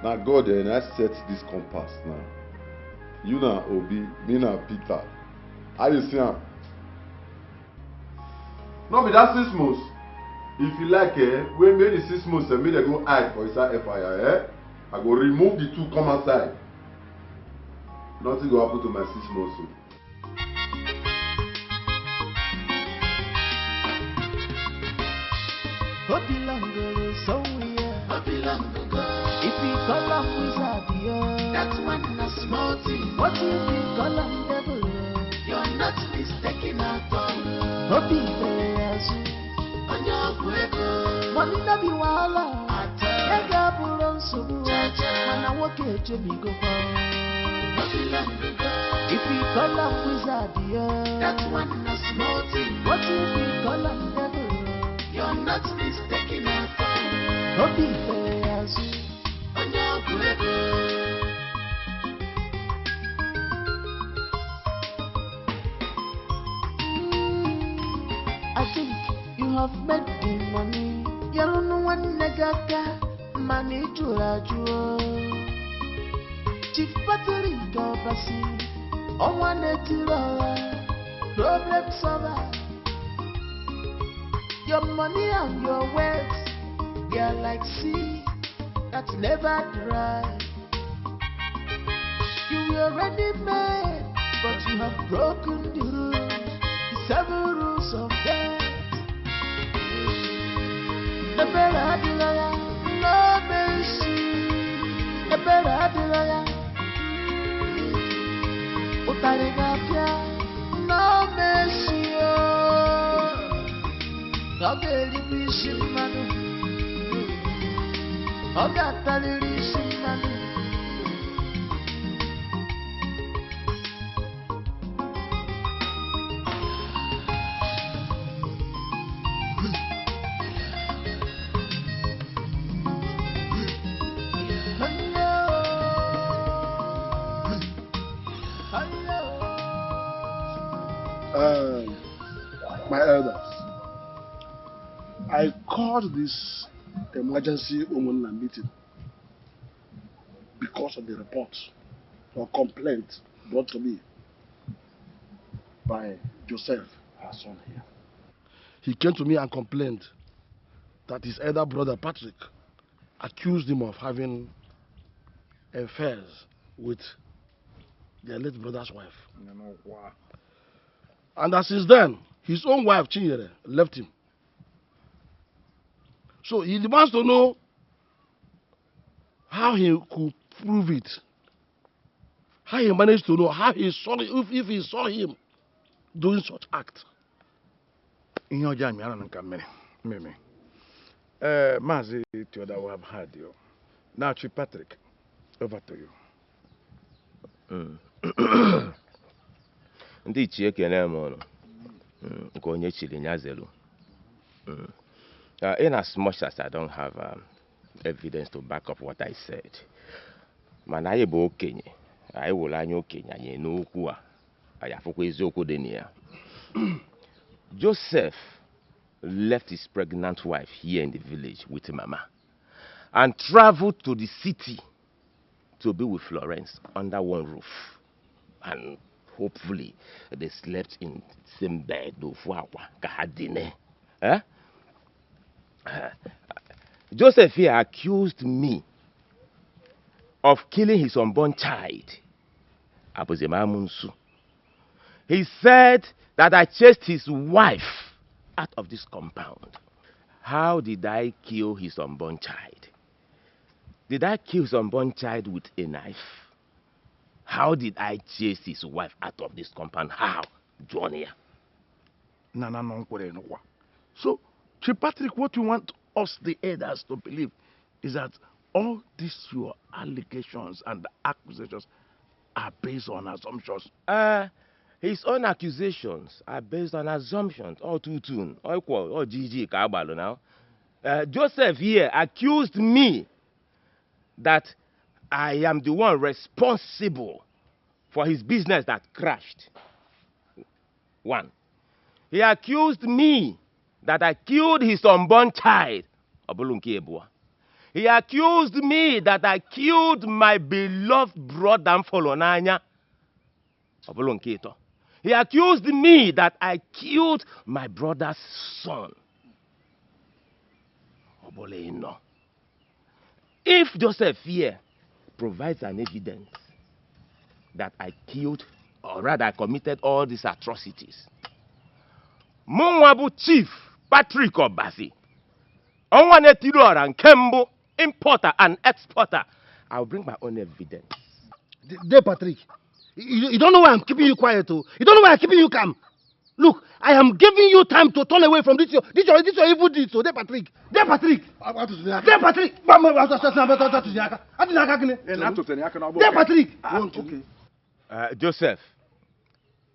Now God, I set this compass now. You now Obi, me now Peter. How you see him? No, but that 6 months. If you like, when maybe 6 months, me they go hide for inside FIR, I go remove the 2 common side. Nothing go happen to my 6 months. If you call him wizard, that's one a small thing. What if you call him devil? You're not mistaken at all. Hopi Feyasu, on your fuego. Money na be wala. Ega bulon subu. Mana woke Jimmy go for. If you call him wizard, that's one a small thing. What if you call him devil? You're not mistaken at all. Hopi Feyasu, on your fuego. I think you have made the money. You don't know what negaga money to rajuo. Chief Patrick Obasi, on one problem solver. Your money and your wealth, they are like sea that never dry. You were already made, but you have broken the rules, the 7 rules of death. The better the liar, no mercy. The better the liar, Utarigapia, no mercy. Okay, the bishop man. Okay, the bishop man. My elders, I called this emergency woman meeting because of the report or complaint brought to me by Joseph, our son here. He came to me and complained that his elder brother Patrick accused him of having affairs with their late brother's wife. And that since then, his own wife, Chinyere, left him. So he wants to know how he could prove it. How he managed to know how he saw it, if he saw him doing such act. Mazi Tioda will have had you. Now, Chief Patrick, over to you. Ndị ichie ekele m ọnụ nke onye chiri nyazelu. In as much as I don't have evidence to back up what I said, mana anyị bụ okenye, anyị wụrụ anya okenye anyị n'okwu a, anyị afụkwa eziokwu dị na ya. Joseph left his pregnant wife here in the village with Mama and traveled to the city to be with Florence under one roof. And hopefully they slept in the same bed. Joseph here accused me of killing his unborn child. He said that I chased his wife out of this compound. How did I kill his unborn child? Did I kill his unborn child with a knife? How did I chase his wife out of this compound? How? Johnny. So, Chief Patrick, what you want us, the elders, to believe is that all these your allegations and accusations are based on assumptions. His own accusations are based on assumptions. All too soon. All GG Kabalo now. Joseph here accused me that I am the one responsible for his business that crashed. One. He accused me that I killed his unborn child. He accused me that I killed my beloved brother Folonanya. He accused me that I killed my brother's son. If Joseph here provides an evidence that I killed, or rather I committed all these atrocities, Munwabu Chief Patrick Obasi, Onwane Tidor and Kembo, importer and exporter, I'll bring my own evidence. There, Patrick, you don't know why I'm keeping you quiet, oh. You don't know why I'm keeping you calm. Look, I am giving you time to turn away from this your evil deed. So, there, Patrick. There, Patrick. There, Patrick. There, Patrick. Okay. Joseph,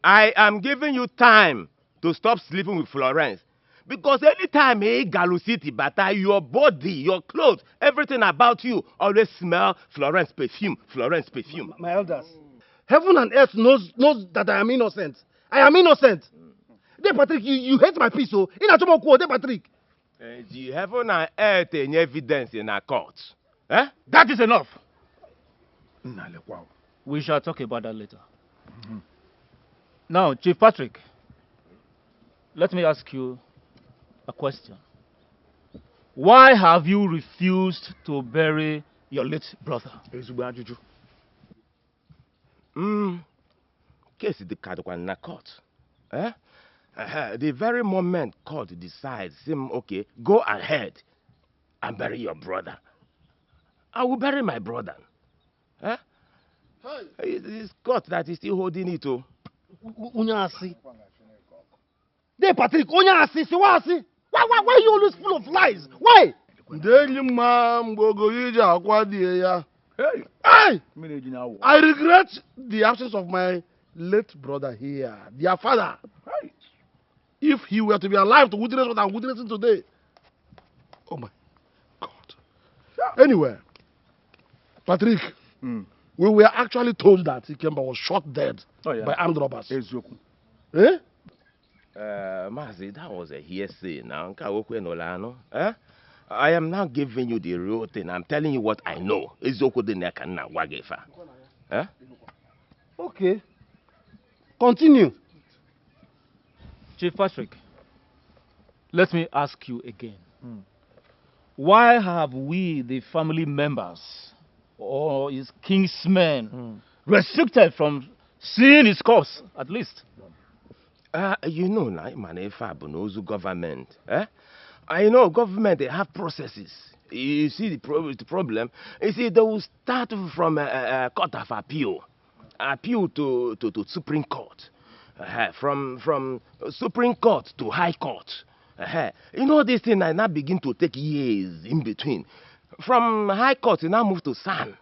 I am giving you time to stop sleeping with Florence. Because anytime City, but your body, your clothes, everything about you always smell Florence perfume. Florence perfume. My elders, heaven and earth knows that I am innocent. I am innocent. There, Patrick, you hate my peace, so in a there, Patrick. The heaven and earth any evidence in a court. That is enough. We shall talk about that later. Now, Chief Patrick, let me ask you a question. Why have you refused to bury your late brother? Case the Kadokwana court. The very moment court decides, okay, go ahead and bury your brother, I will bury my brother. It's court that is still holding it. There, Patrick, why are you always full of lies? Why? I regret the absence of my late brother here, their father. If he were to be alive to witness what I'm witnessing today. Oh my God. Anyway, Patrick, we were actually told that Ikemba was shot dead by armed robbers. Mazi, that was a hearsay now. I am now giving you the real thing. I'm telling you what I know. Okay. Continue. Chief Patrick, let me ask you again. Why have we, the family members, or his kinsmen, restricted from seeing his corpse, at least? You know, government. I know government, they have processes. You see the problem. You see, they will start from a court of appeal to Supreme Court. From Supreme Court to High Court. You know, this thing I now begin to take years in between. From High Court, you now move to SAN.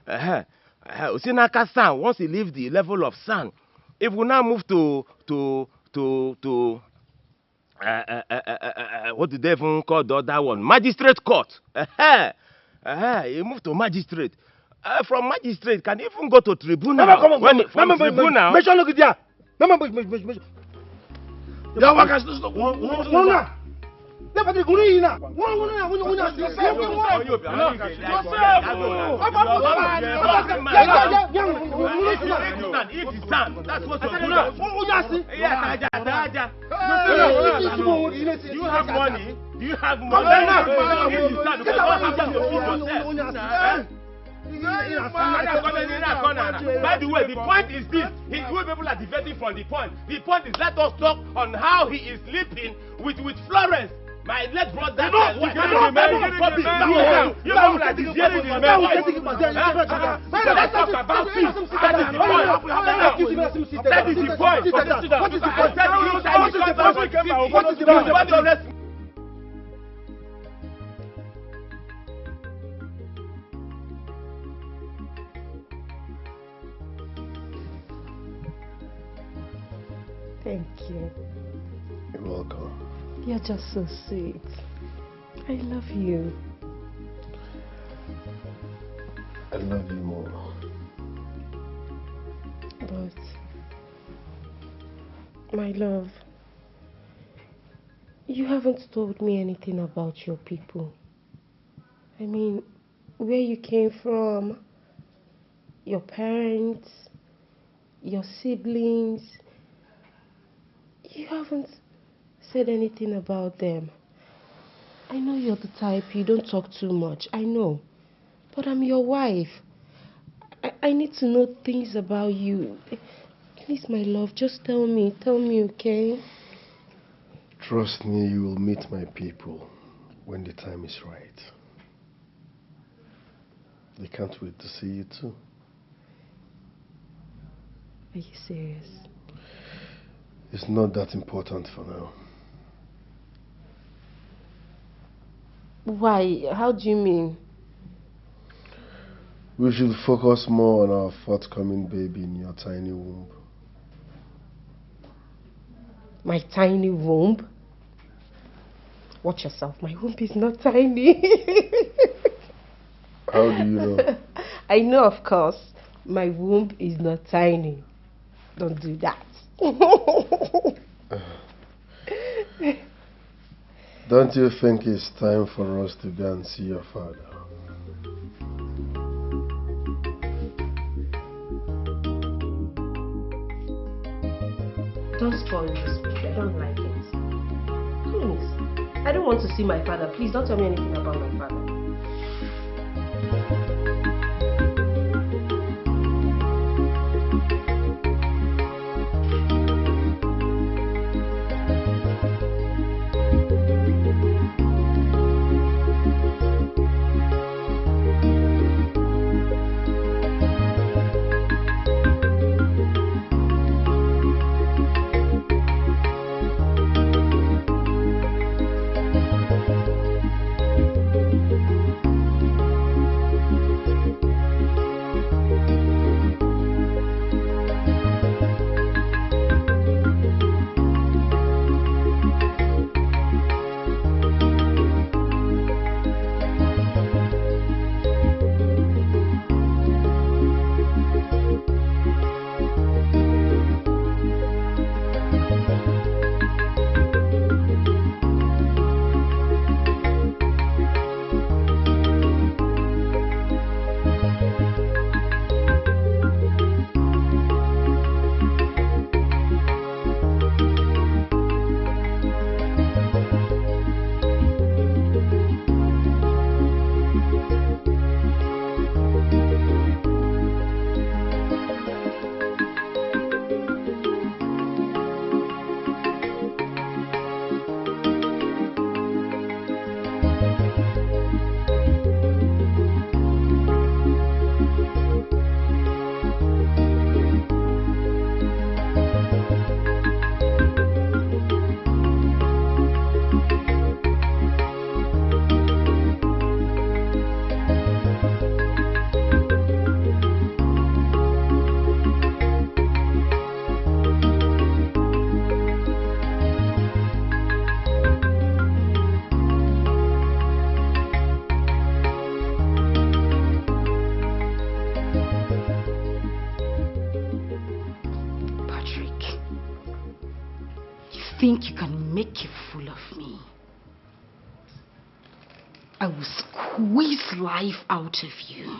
Usinaka SAN, once you leave the level of SAN, if we now move to what did they even call the other one? Magistrate Court. You move to magistrate. From magistrate, can even go to tribunal. Your workers stop. One. Patrick, go in now. That's what you're Do you have money? Do you have money? By the way, the point is this. People are diverting from the point. The point is, let us talk on how he is sleeping with Florence. My late brother. You know like this. Let's talk about this. That is the point. That is the point. What is the point? Thank you. You're welcome. You're just so sweet. I love you. I love you more. But, my love, you haven't told me anything about your people. I mean, where you came from, your parents, your siblings. You haven't said anything about them. I know you're the type, you don't talk too much, I know. But I'm your wife. I need to know things about you. Please, my love, just tell me, okay? Trust me, you will meet my people when the time is right. They can't wait to see you too. Are you serious? It's not that important for now. Why? How do you mean? We should focus more on our forthcoming baby in your tiny womb. My tiny womb? Watch yourself, my womb is not tiny. How do you know? I know, of course. My womb is not tiny. Don't do that. Don't you think it's time for us to go and see your father? Don't spoil this picture. I don't like it. Please. I don't want to see my father. Please don't tell me anything about my father. think you can make a fool of me, I will squeeze life out of you.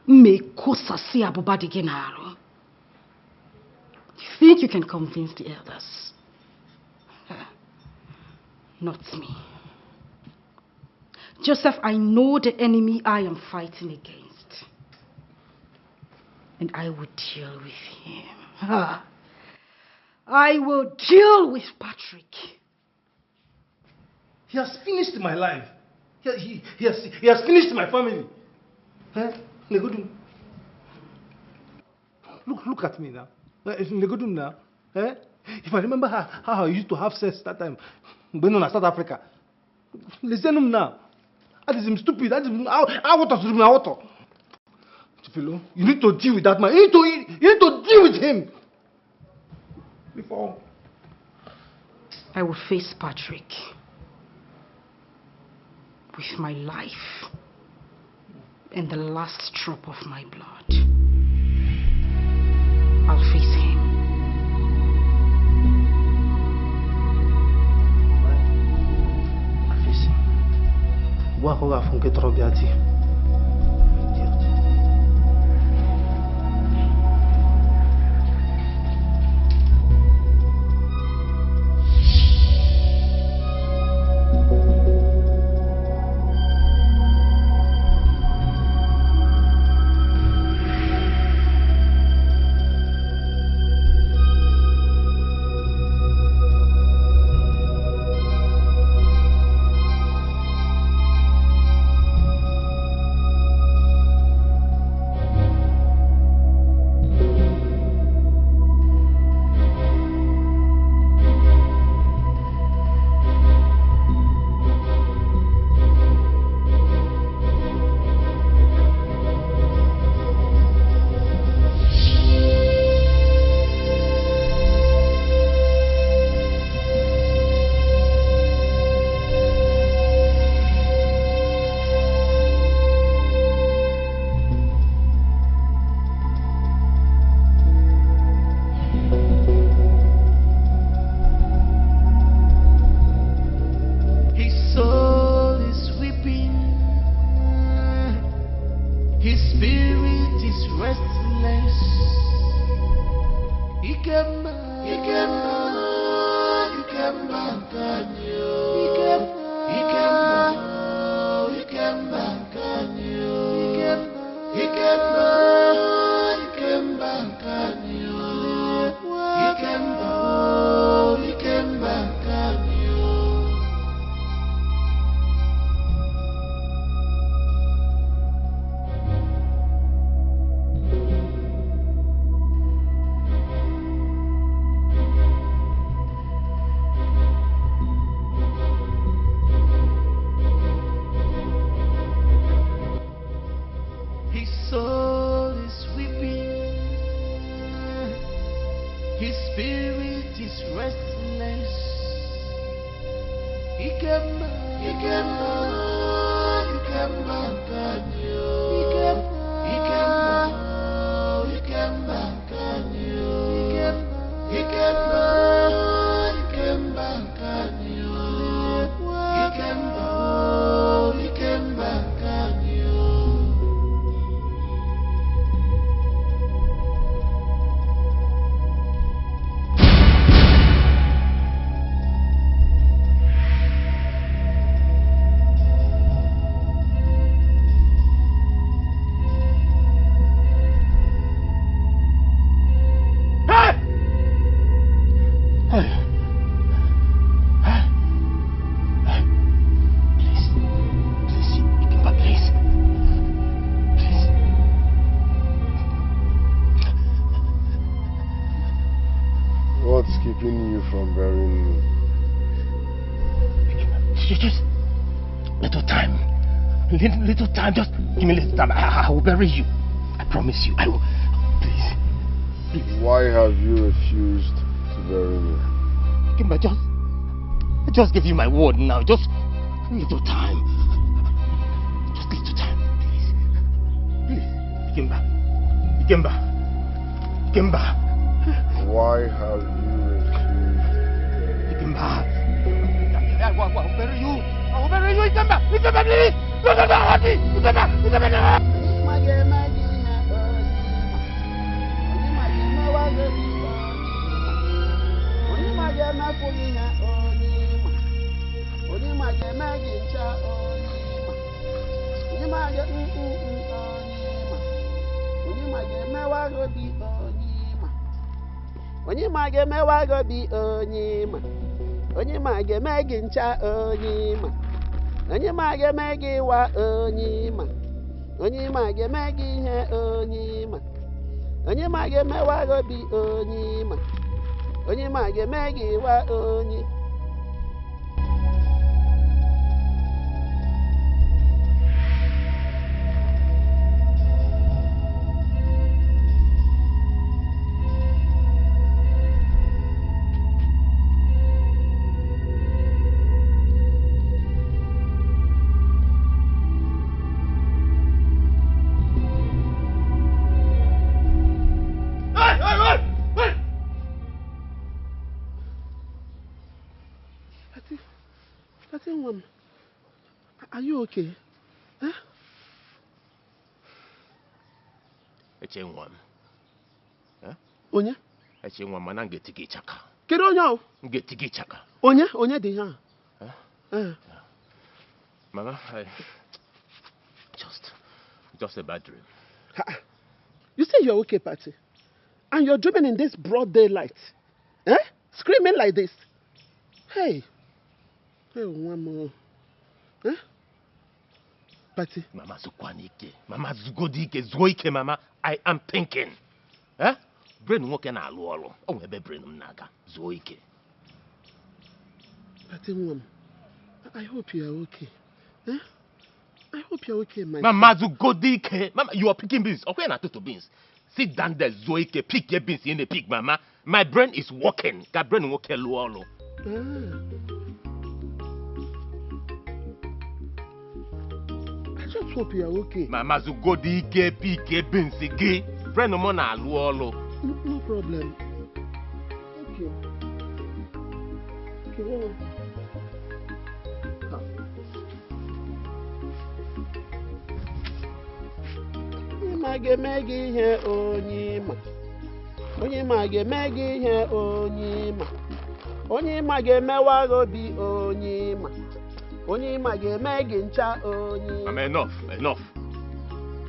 Me kosa si abubadi genaro. You think you can convince the elders? Not me. Joseph, I know the enemy I am fighting against. And I will deal with him. I will deal with Patrick. He has finished my life. He has finished my family. Legodum. Look at me now. Legodum now. If I remember how I used to have sex that time, when in South Africa. Listen now. That is him stupid. That is out. You need to deal with that man. You need to deal with him. Before I will face Patrick with my life and the last drop of my blood. I'll face him. I'll face him. Wahoga funke trombiati. Little time, just give me a little time. I will bury you. I promise you. I will. Please. Why have you refused to bury me? Kimba, just give you my word now. Just little time. Just little time, please. Kimba. Why have you refused Onye ma ga-emewa gobi onye ma. Onye ma ga-eme gị ncha onye ma. Onye ma ga-eme gị wa onye ma. Onye ma ga-eme gị ihe onye ma. Onye ma ga-emewa gobi onye ma. Onye ma ga-eme gị wa onye. Are you okay? Huh? Echenwam. Huh? Onye? Echenwam mana ngetiki chaka. Kedu onye ahụ? Ngetiki chaka. Onye dị ha? Mama, just a bad dream. You say you're okay, Patty? And you're dreaming in this broad daylight? Eh? Screaming like this? Hey, one more. Huh? Patty? Mama Zukwanike. Mama Zugodike. Zoike, Mama. I am thinking. Eh? Brain woke na alu. Oh, ebe brain naga. Zoike. Patty, Mom, I hope you are okay. Eh? I hope you're okay, my Mama Zugodike. Mama, you are picking beans. Okay, not to beans. Sit down there, Zoike. Pick your beans in the pig, Mama. My brain is working. Ka brain woke luolo. I just hope you are okay. Mama Zugodike. Pick your beans again. Brain no more na luolo. No problem. Okay. Okay, well. Onye ma ga-eme gị ihe onye ma. Onye ma ga-eme gị ihe onye ma. Onye ma ga-emewa obi onye ma. Onye ma ga-eme gị ncha onye. Mama, enough.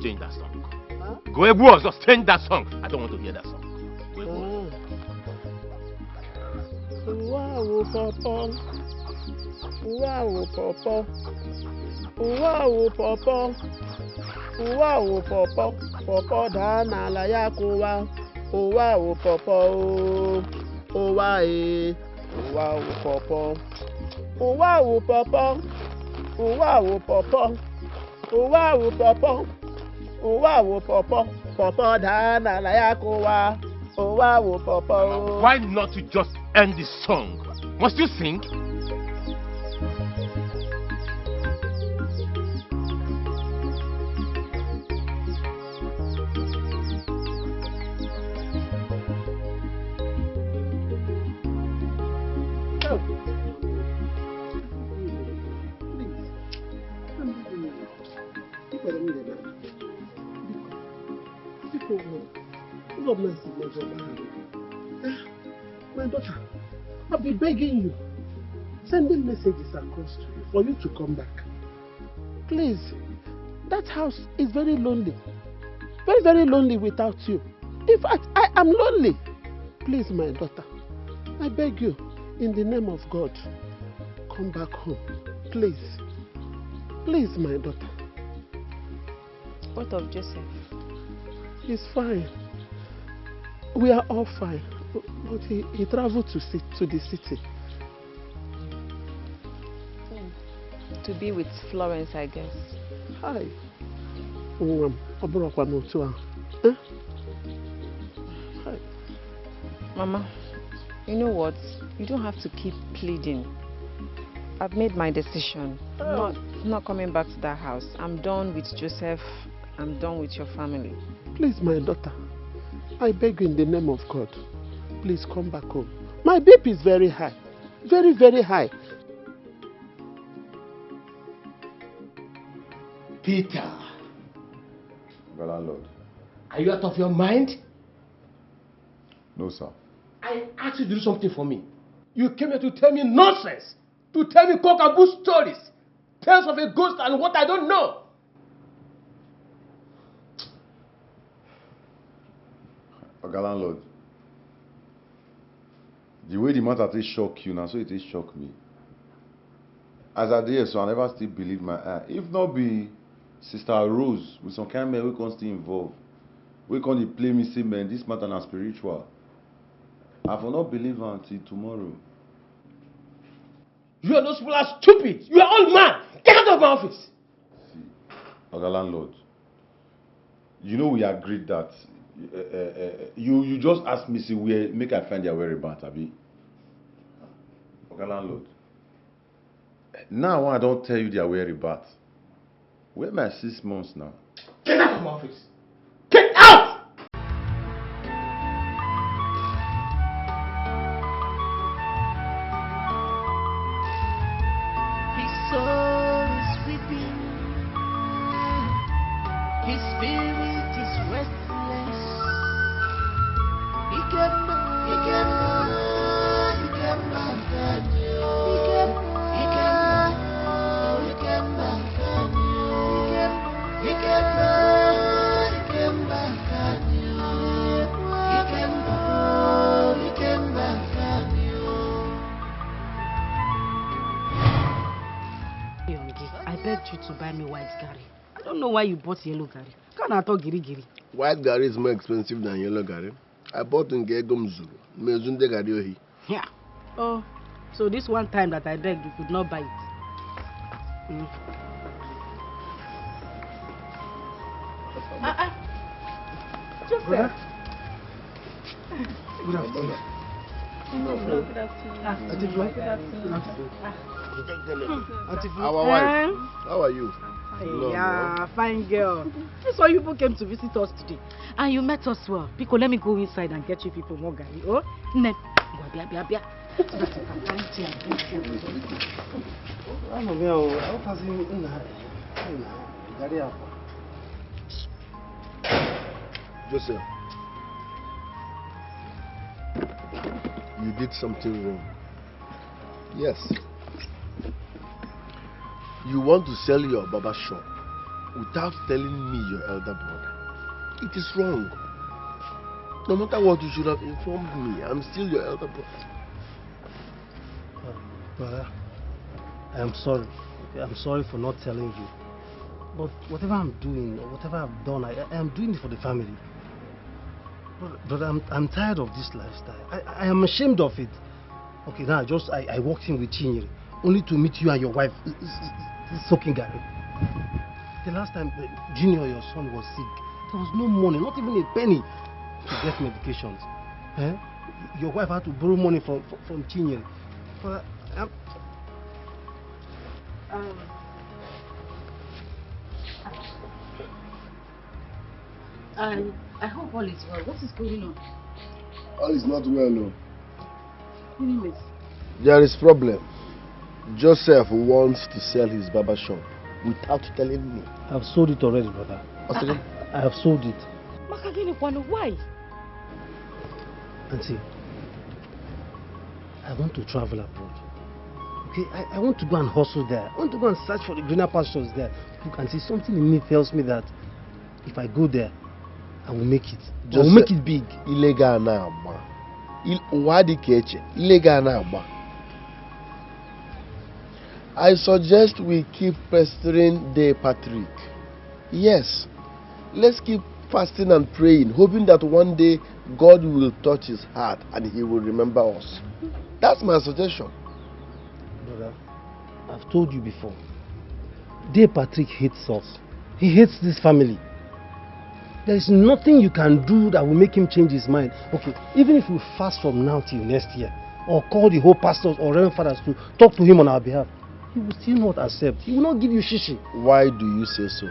Change that song. Huh? Go Ebu, just change that song. I don't want to hear that song. Go Ebu. Wow, Papa. Wow, Papa. Wow, Papa. Wow, Papa. Papa da n'ala ya kụwa. Wow, Papa. Wow, wow, Papa. Wow, Papa. Wow, Papa. Wow, Papa. Wow, Papa. Papa da n'ala ya kụwa. Wow, Papa. Why not you just end this song? Must you sing? My daughter, I've been begging you, sending messages across to you for you to come back. Please, that house is very lonely. Very, very lonely without you. In fact, I am lonely. Please, my daughter, I beg you, in the name of God, come back home. Please. Please, my daughter. What of Joseph? He's fine. We are all fine. But he traveled to the city. To be with Florence, I guess. Hi. Mama, you know what? You don't have to keep pleading. I've made my decision. Not coming back to that house. I'm done with Joseph. I'm done with your family. Please, my daughter. I beg you in the name of God. Please come back home. My BP is very high. Very, very high. Peter. Well, landlord. Are you out of your mind? No, sir. I asked you to do something for me. You came here to tell me nonsense. To tell me cockaboo stories. Tales of a ghost and what I don't know. Okay, landlord. The way the matter is shock you now, so it is shock me. As I did, so I never still believe my eye. If not be Sister Rose with some kind of man we can't still involve. We can't play me say man, this matter is spiritual. I will not believe her until tomorrow. You are those people are stupid. You are all mad. Get out of my office. See, okay, landlord. You know we agreed that you just asked me say where make I find their whereabouts, abi. Okay, landlord. Now I don't tell you their whereabouts. Where my 6 months now? Get out of my office. Get out! His soul is weeping. His spirit is restless. He came back. He came back. He came back. He came back. He came back. He came back. He came back. He came back. He came back. I begged you to buy me white Gary. I don't know why you bought yellow Gary. Can't I talk giri giri? White Gary is more expensive than yellow Gary. I bought in Gegomzuru. Mezunde Gary ohi. Yeah. Oh, so this one time that I begged, you could not buy it. Joseph. Brother? Good afternoon. Good afternoon. Our wife. How are you? Yeah, fine girl. That's why you people came to visit us today. And you met us well. Pico, let me go inside and get you people more Gary. Oh, ne. Joseph, you did something wrong. Yes. You want to sell your barber shop without telling me your elder brother. It is wrong. No matter what, you should have informed me. I'm still your elder brother. Brother, I am sorry. Okay, I'm sorry for not telling you. But whatever I'm doing, or whatever I've done, I am doing it for the family. Brother, I'm tired of this lifestyle. I am ashamed of it. Okay, now I walked in with Chinyere, only to meet you and your wife soaking Gary. The last time Junior, your son, was sick, there was no money, not even a penny to get medications. Eh? Your wife had to borrow money from Chinyere. But I hope all is well. What is going on? All is not well, no. Anyways. There is problem. Joseph wants to sell his barber shop without telling me. I've sold it already, brother. I have sold it. Why? Auntie, I want to travel abroad. Okay, I want to go and hustle there. I want to go and search for the greener pastures there. Look, Auntie, something in me tells me that if I go there, I will make it. I will make it big. Illegal now, illegal now. I suggest we keep pestering the Patrick. Yes, let's keep fasting and praying, hoping that one day God will touch his heart and he will remember us. That's my suggestion. Brother, I've told you before. Day Patrick hates us. He hates this family. There is nothing you can do that will make him change his mind. Okay, even if we fast from now till next year, or call the whole pastors or reverend fathers to talk to him on our behalf, he will still not accept. He will not give you shishi. Why do you say so?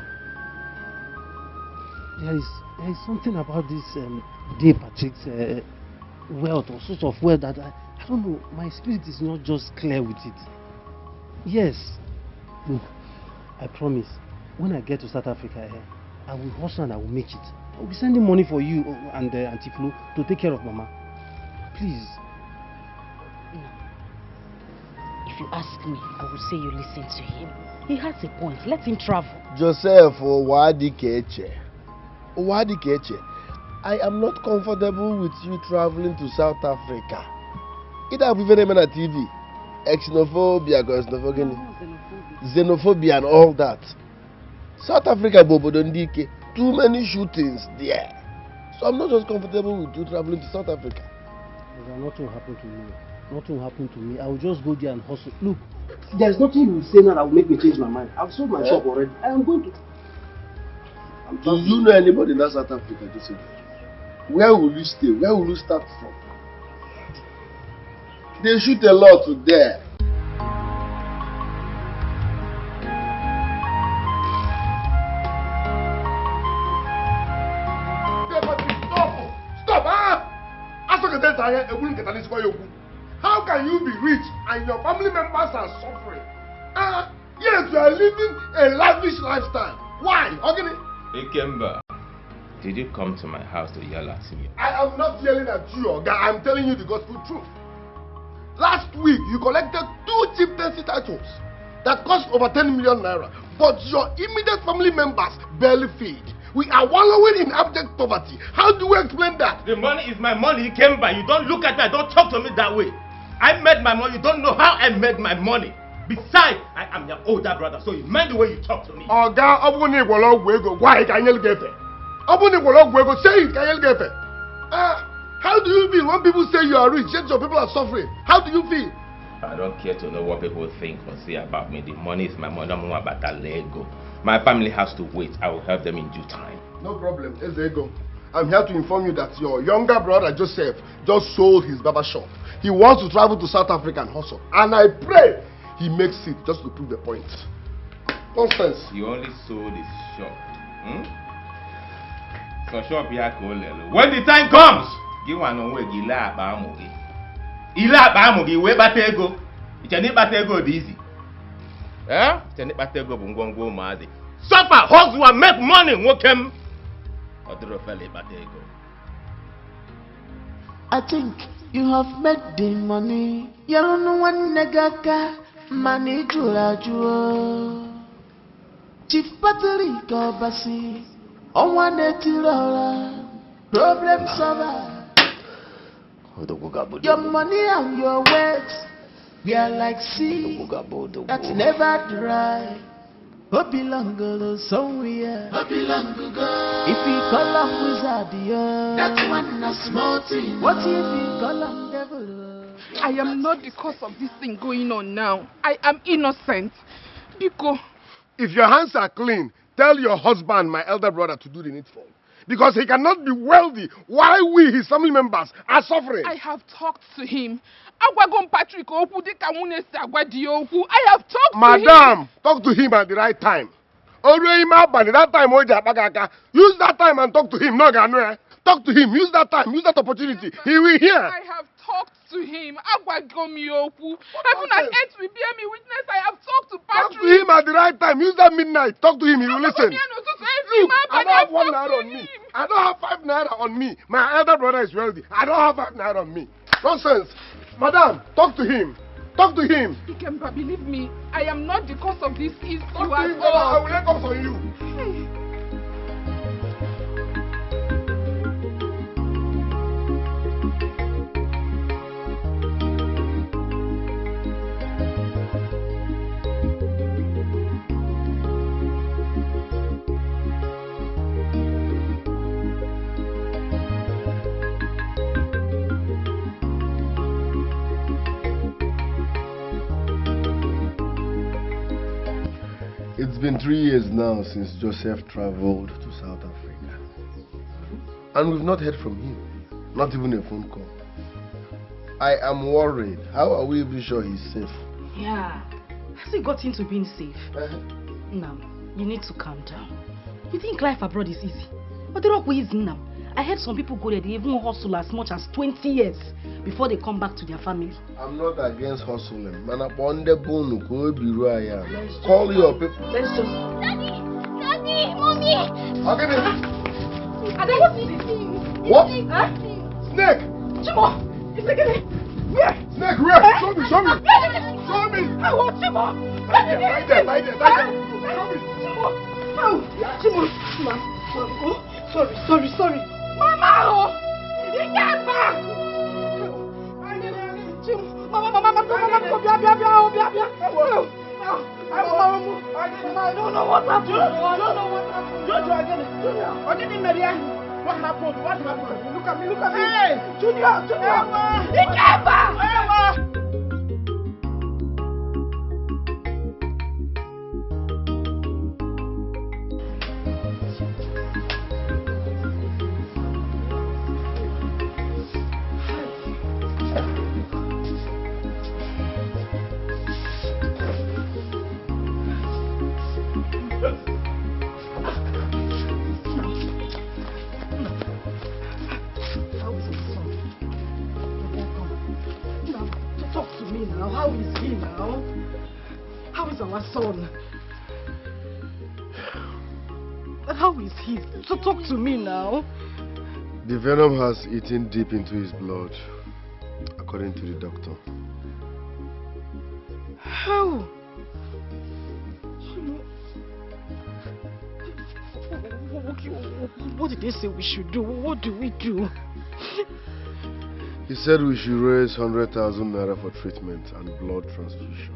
There is something about this Day Patrick's wealth or source of wealth that I don't know. My spirit is not just clear with it. Yes. Look, I promise. when I get to South Africa, I will hustle and I will make it. I will be sending money for you and Auntie Flo to take care of Mama. Please. No. If you ask me, I will say you listen to him. He has a point. Let him travel. Joseph, I am not comfortable with you traveling to South Africa. It have even been on TV. Xenophobia, xenophobia and all that. South Africa, Bobodondike, too many shootings there. So I'm not just comfortable with you traveling to South Africa. Nothing will happen to me. Nothing will happen to me. I will just go there and hustle. Look, there's nothing you will say now that will make me change my mind. I've sold my shop already. I am going to. Do you know anybody in South Africa, Joseph? Where will you stay? Where will you start from? They shoot a lot there. How can you be rich and your family members are suffering? Yes, you are living a lavish lifestyle. Why? Ikemba, did you come to my house to yell at me? I am not yelling at you, Oga. I am telling you the gospel truth. Last week, you collected 2 chieftaincy titles that cost over 10 million naira, but your immediate family members barely feed. We are wallowing in abject poverty. How do we explain that? The money is my money, Ikemba. You don't look at me, don't talk to me that way. I made my money, you don't know how I made my money. Besides, I am your older brother, so you mind the way you talk to me. Oga, why can you get it? Say it, can you get it? How do you feel when people say you are rich, yet your people are suffering? How do you feel? I don't care to know what people think or say about me. The money is my money. I'm about that Lego. My family has to wait. I will help them in due time. No problem. Ezego. I'm here to inform you that your younger brother Joseph just sold his barber shop. He wants to travel to South Africa and hustle. And I pray he makes it just to prove the point. Nonsense. He only sold his shop. So shop here. When the time comes, give one away. Gila Bamugi. Ila Bamugi. Where Batego? It can Batego easy. Eh? It can Batego Bungongo Mazi. Suffer, hustle, and make money. Work him. I think you have made the money. You don't know one negaka. Money jura. Chief Patrick Obasi. On one problem solver. Your money and your words, we are like sea that never dry. Hope belong somewhere. Hope belong to God. If you call up wizard, that's one a small thing. What if you call up devil? I am not the cause of this thing going on now. I am innocent. Because if your hands are clean, tell your husband, my elder brother, to do the needful. Because he cannot be wealthy while we, his family members, are suffering. I have talked to him. I have talked to him. Madam, talk to him at the right time. That time, use that time and talk to him. No, talk to him. Use that time. Use that opportunity. He will hear. I have talked to him. Even an earth will bear me witness. I have talked to Patrick. Talk to him at the right time. Use that midnight. Talk to him. He will listen. Look, I don't have 1 naira on me. I don't have 5 naira on me. My elder brother is wealthy. I don't have 5 naira on me. Nonsense. Madam, talk to him. Talk to him. Ikemba, believe me, I am not the cause of this issue at all. I will let off on you. It's been 3 years now since Joseph traveled to South Africa. And we've not heard from him. Not even a phone call. I am worried. How are we even sure he's safe? Yeah. Has he got into being safe? Now, you need to calm down. You think life abroad is easy? But they're not easy now. I heard some people go there, they even hustle as much as 20 years before they come back to their family. I'm not against hustling. Man, upon the bone, call your people. Let's just... Daddy! Mommy! I'll get it. I don't see this thing. What? Huh? Snake! Chimo! It's like it. Where? Snake, where? Show me, show me! Show me! I want Chimo! Right there. Show me! Chimo! Oh, sorry. Mama! You can't back! Mama, I don't know what happened. What happened? Look at me. Hey, Junior. He came back. How is he now? How is our son? How is he? So talk to me now. The venom has eaten deep into his blood, according to the doctor. How? What did they say we should do? What do we do? He said we should raise 100,000 naira for treatment and blood transfusion.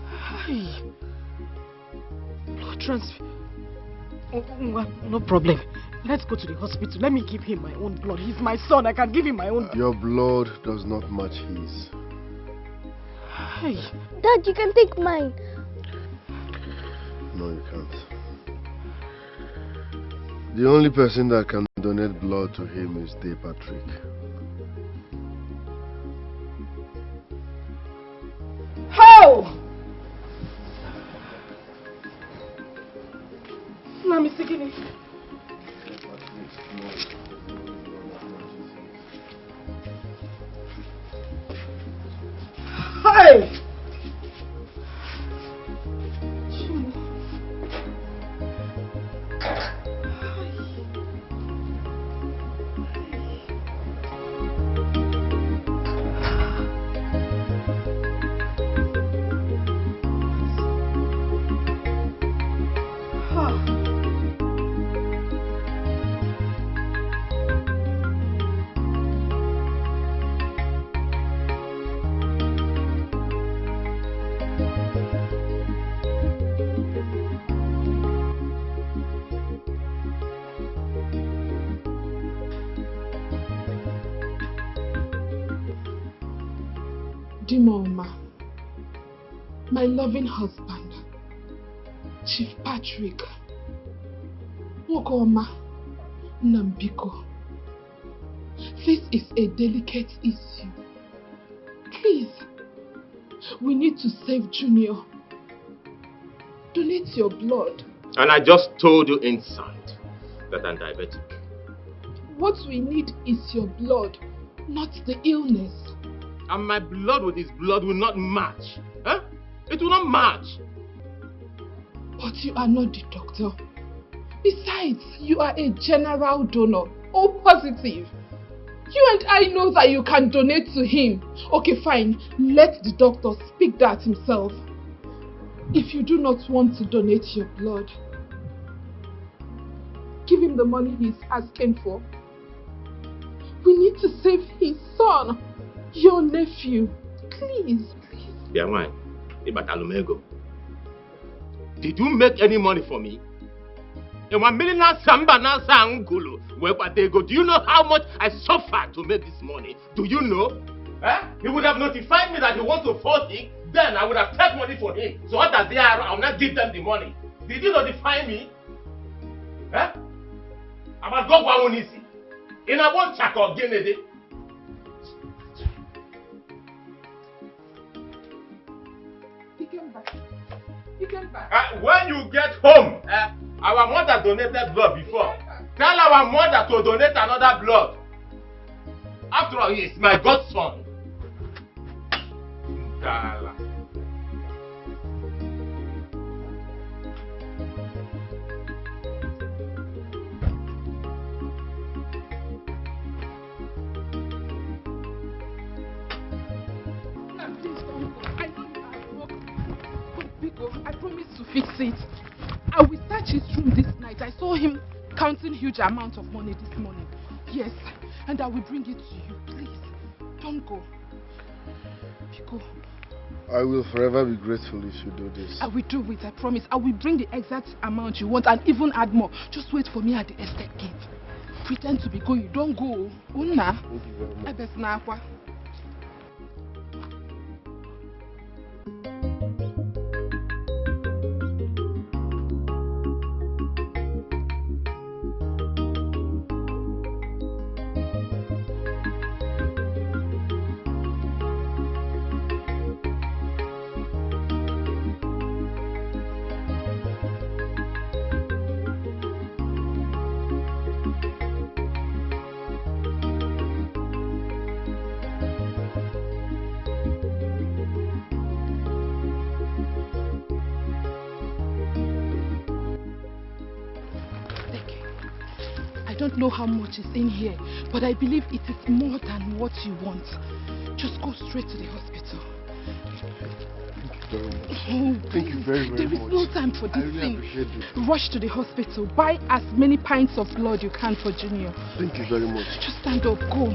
Hi. Blood transfusion? No problem. Let's go to the hospital. Let me give him my own blood. He's my son. I can give him my own blood. Your blood does not match his. Hi. Dad, you can take mine. No, you can't. The only person that can donate blood to him is Patrick. How? Let me see it. Hey! Dimoma, my loving husband, Chief Patrick, Okoma, Nambiko. This is a delicate issue. Please, we need to save Junior. Donate your blood. And I just told you inside that I'm diabetic. What we need is your blood, not the illness. And my blood with his blood will not match. Huh? It will not match. But you are not the doctor. Besides, you are a general donor. O positive. You and I know that you can donate to him. Okay, fine. Let the doctor speak that himself. If you do not want to donate your blood, give him the money he is asking for. We need to save his son. Your nephew, please. Biamai, Ibatalumego. Did you make any money for me? Do you know how much I suffered to make this money? Do you know? He would have notified me that he wants to fall sick, then I would have taken money for him. So what does they are? I will not give them the money. Did you notify me? I'm a go one easy. In a one check or gain He came back. When you get home, our mother donated blood before. Tell our mother to donate another blood. After all, he is my godson. Biko, I promise to fix it. I will search his room this night. I saw him counting huge amounts of money this morning. Yes, and I will bring it to you. Please, don't go. Biko. I will forever be grateful if you do this. I will do it, I promise. I will bring the exact amount you want and even add more. Just wait for me at the estate gate. Pretend to be going. Don't go. Unna. Thank you very much. I don't know how much is in here, but I believe it is more than what you want. Just go straight to the hospital. Thank you very much. There is no time for this thing. Rush to the hospital. Buy as many pints of blood you can for Junior. Thank you very much. Just stand up. Go.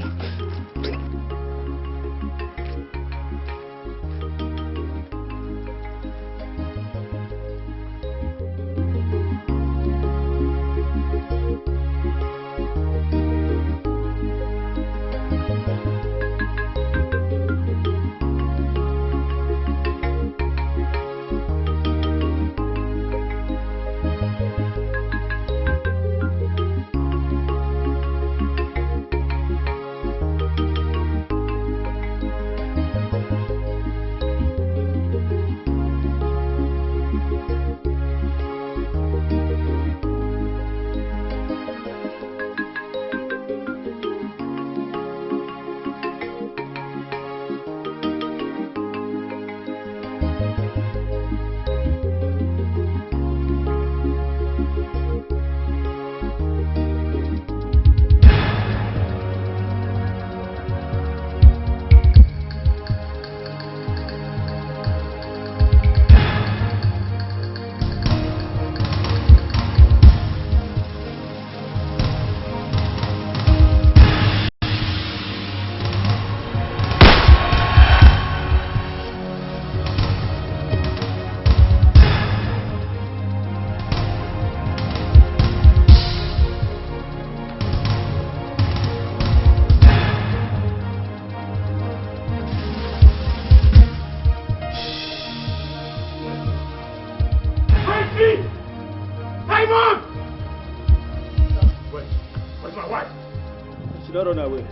Run away.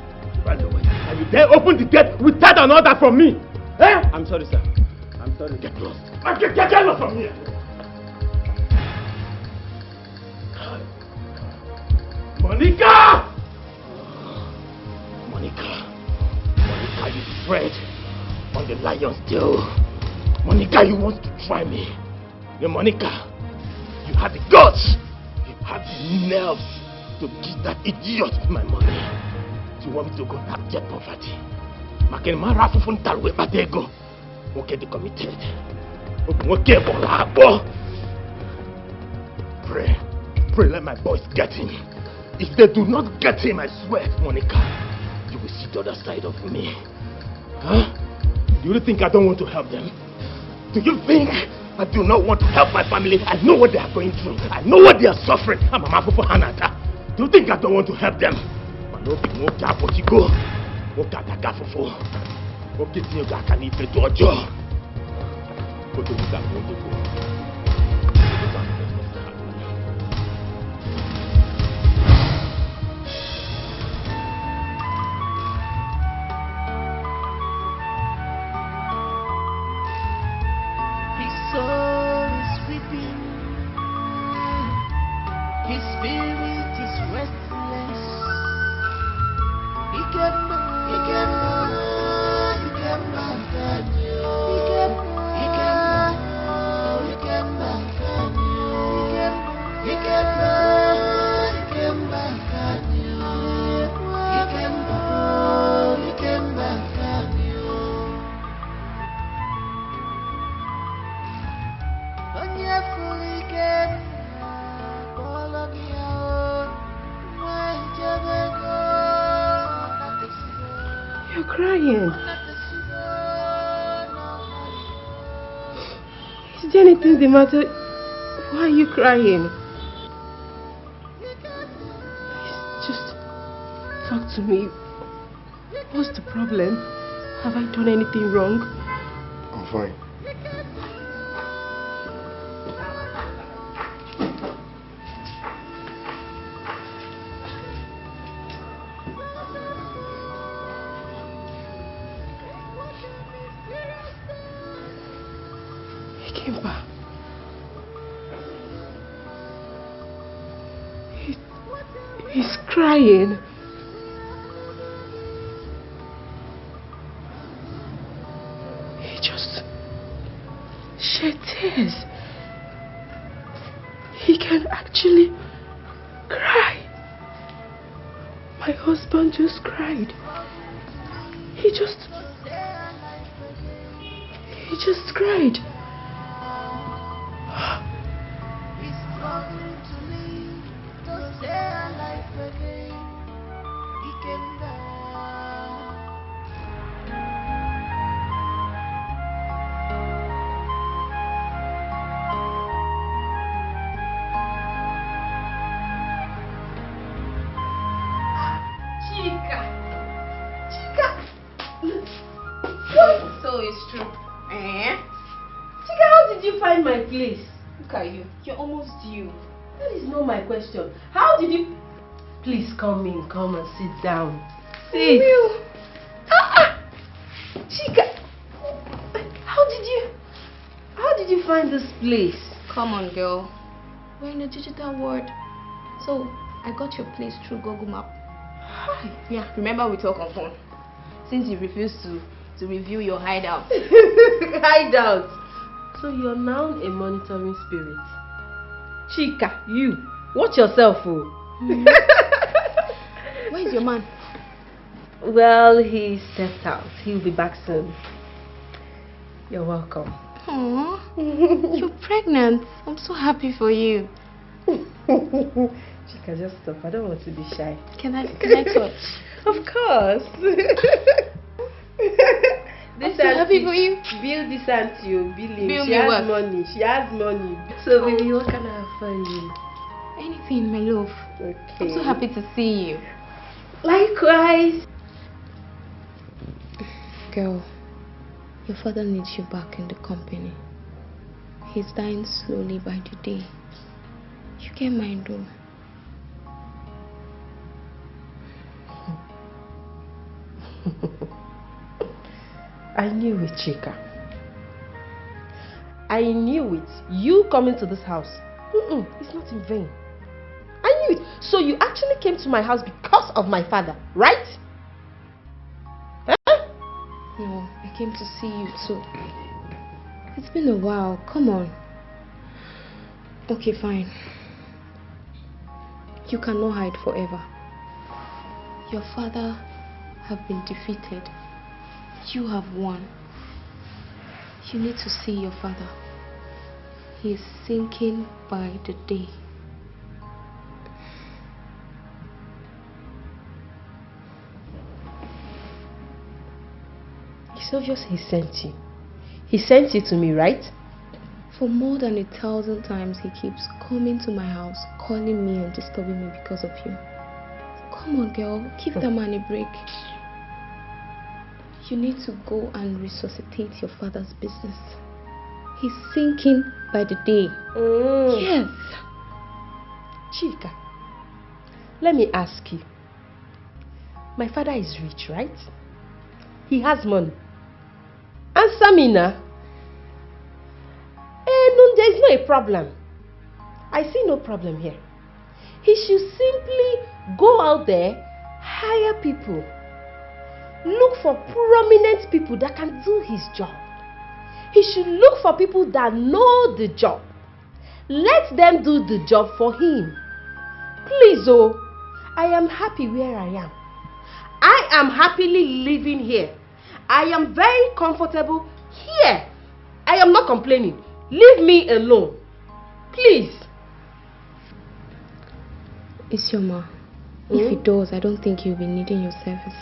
Run away. And you dare open the gate without an order from me? Eh? I'm sorry, sir. I'm sorry. Get lost. Get lost from here. Monica! Monica, you tread on the lion's tail. Monica, you want to try me. Yeah, Monica, you have the guts. You have the nerves to give that idiot my money. You want me to go abject poverty? Makin marafu funtalwe batego. Okay, they committed. Okay, pray, let my boys get him. If they do not get him, I swear, Monica, you will see the other side of me. Huh? Do you think I don't want to help them? Do you think I do not want to help my family? I know what they are going through. I know what they are suffering. I'm a mafu for Hanata. Do you think I don't want to help them? No, go. His soul is weeping. His spirit is restless. You're crying. Is there anything the matter? Why are you crying? Just talk to me. What's the problem? Have I done anything wrong? I'm fine. He's crying. He just shed tears. He can actually cry. My husband just cried. He just cried. My place. Look at you. You're almost due. That is not my question. How did you... Please come in. Come and sit down. Sit. Chika. How did you find this place? Come on, girl. We're in a digital world. So, I got your place through Google Map. Hi. Yeah, remember we talk on phone. Since you refused to review your hideout. Hideout? So you're now a monitoring spirit. Chika, you. Watch yourself, oh. Where is your man? Well, he stepped out. He'll be back soon. You're welcome. Aww. You're pregnant. I'm so happy for you. Chika, just stop. I don't want to be shy. Can I touch? Of course. I'm so happy for you. Bill this auntie, Billy. Bill She has money. She has money. So baby, what can I offer you? Anything, my love. Okay. I'm so happy to see you. Likewise. Girl, your father needs you back in the company. He's dying slowly by the day. You can't mind though. I knew it, Chika. I knew it. You coming to this house, it's not in vain. I knew it. So you actually came to my house because of my father, right? Huh? No, I came to see you too. It's been a while. Come on. Okay, fine. You cannot hide forever. Your father have been defeated. You have won. You need to see your father. He is sinking by the day. It's obvious he sent you. He sent you to me, right? For more than 1,000 times he keeps coming to my house, calling me and disturbing me because of you. Come on, girl. Give that man a break. You need to go and resuscitate your father's business. He's sinking by the day. Yes. Chika, let me ask you. My father is rich, right? He has money. Answer me now. No, there's no a problem. I see no problem here. He should simply go out there, hire people. Look for prominent people that can do his job. He should look for people that know the job. Let them do the job for him. Please, oh, I am happy where I am. I am happily living here. I am very comfortable here. I am not complaining. Leave me alone. Please. Isioma, if he does, I don't think he'll be needing your service.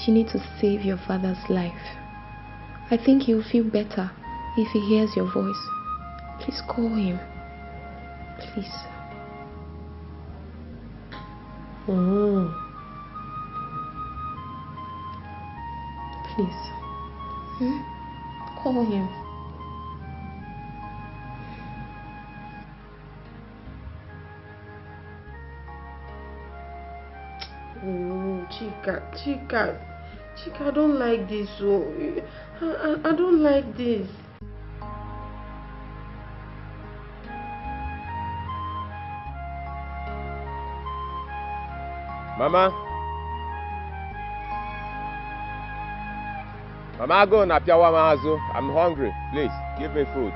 You need to save your father's life. I think he'll feel better if he hears your voice. Please call him. Please. Please. Call him. Oh, Chika, I don't like this. Oh, I don't like this. Mama, go na piawa mazo. I'm hungry. Please, give me food.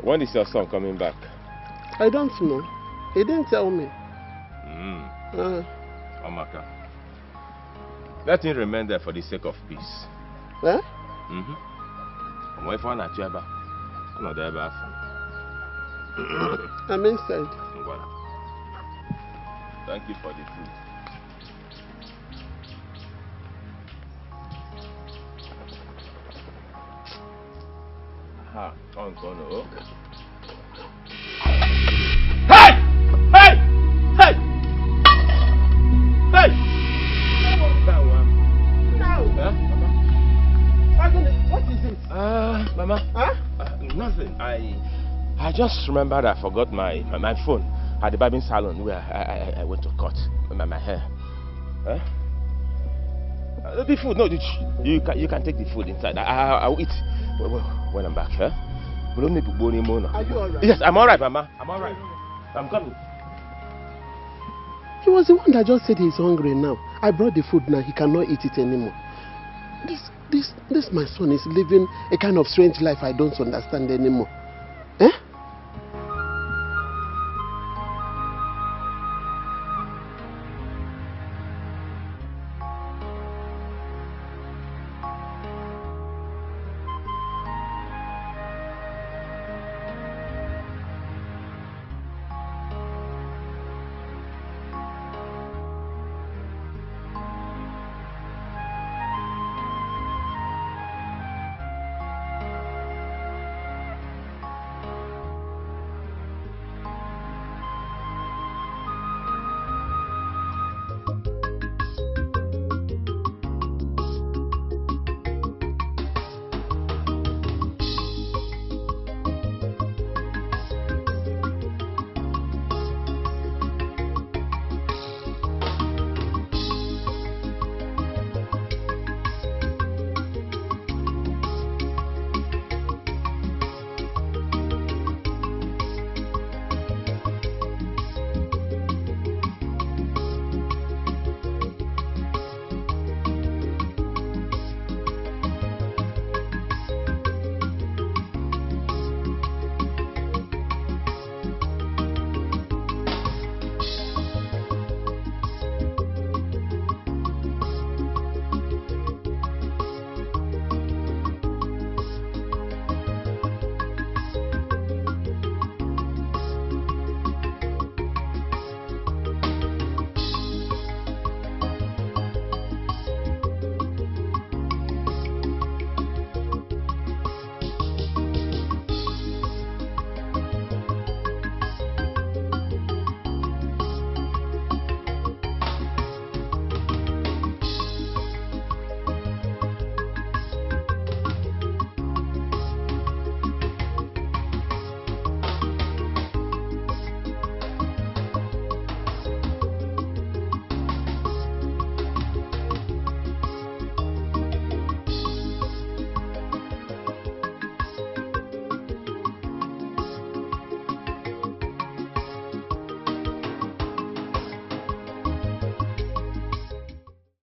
When is your son coming back? I don't know. He didn't tell me. Omaka. Let him remain there for the sake of peace. Eh? I'm not there. I'm inside. Thank you for the food. Hey! What is it? Mama. Nothing. I just remembered I forgot my phone at the barbing salon where I went to cut my hair. The food, no, you can take the food inside. I'll eat when I'm back. Are you alright? Yes, I'm alright, Mama. I'm alright. I'm coming. He was the one that just said he's hungry now. I brought the food now. He cannot eat it anymore. This my son is living a kind of strange life I don't understand anymore.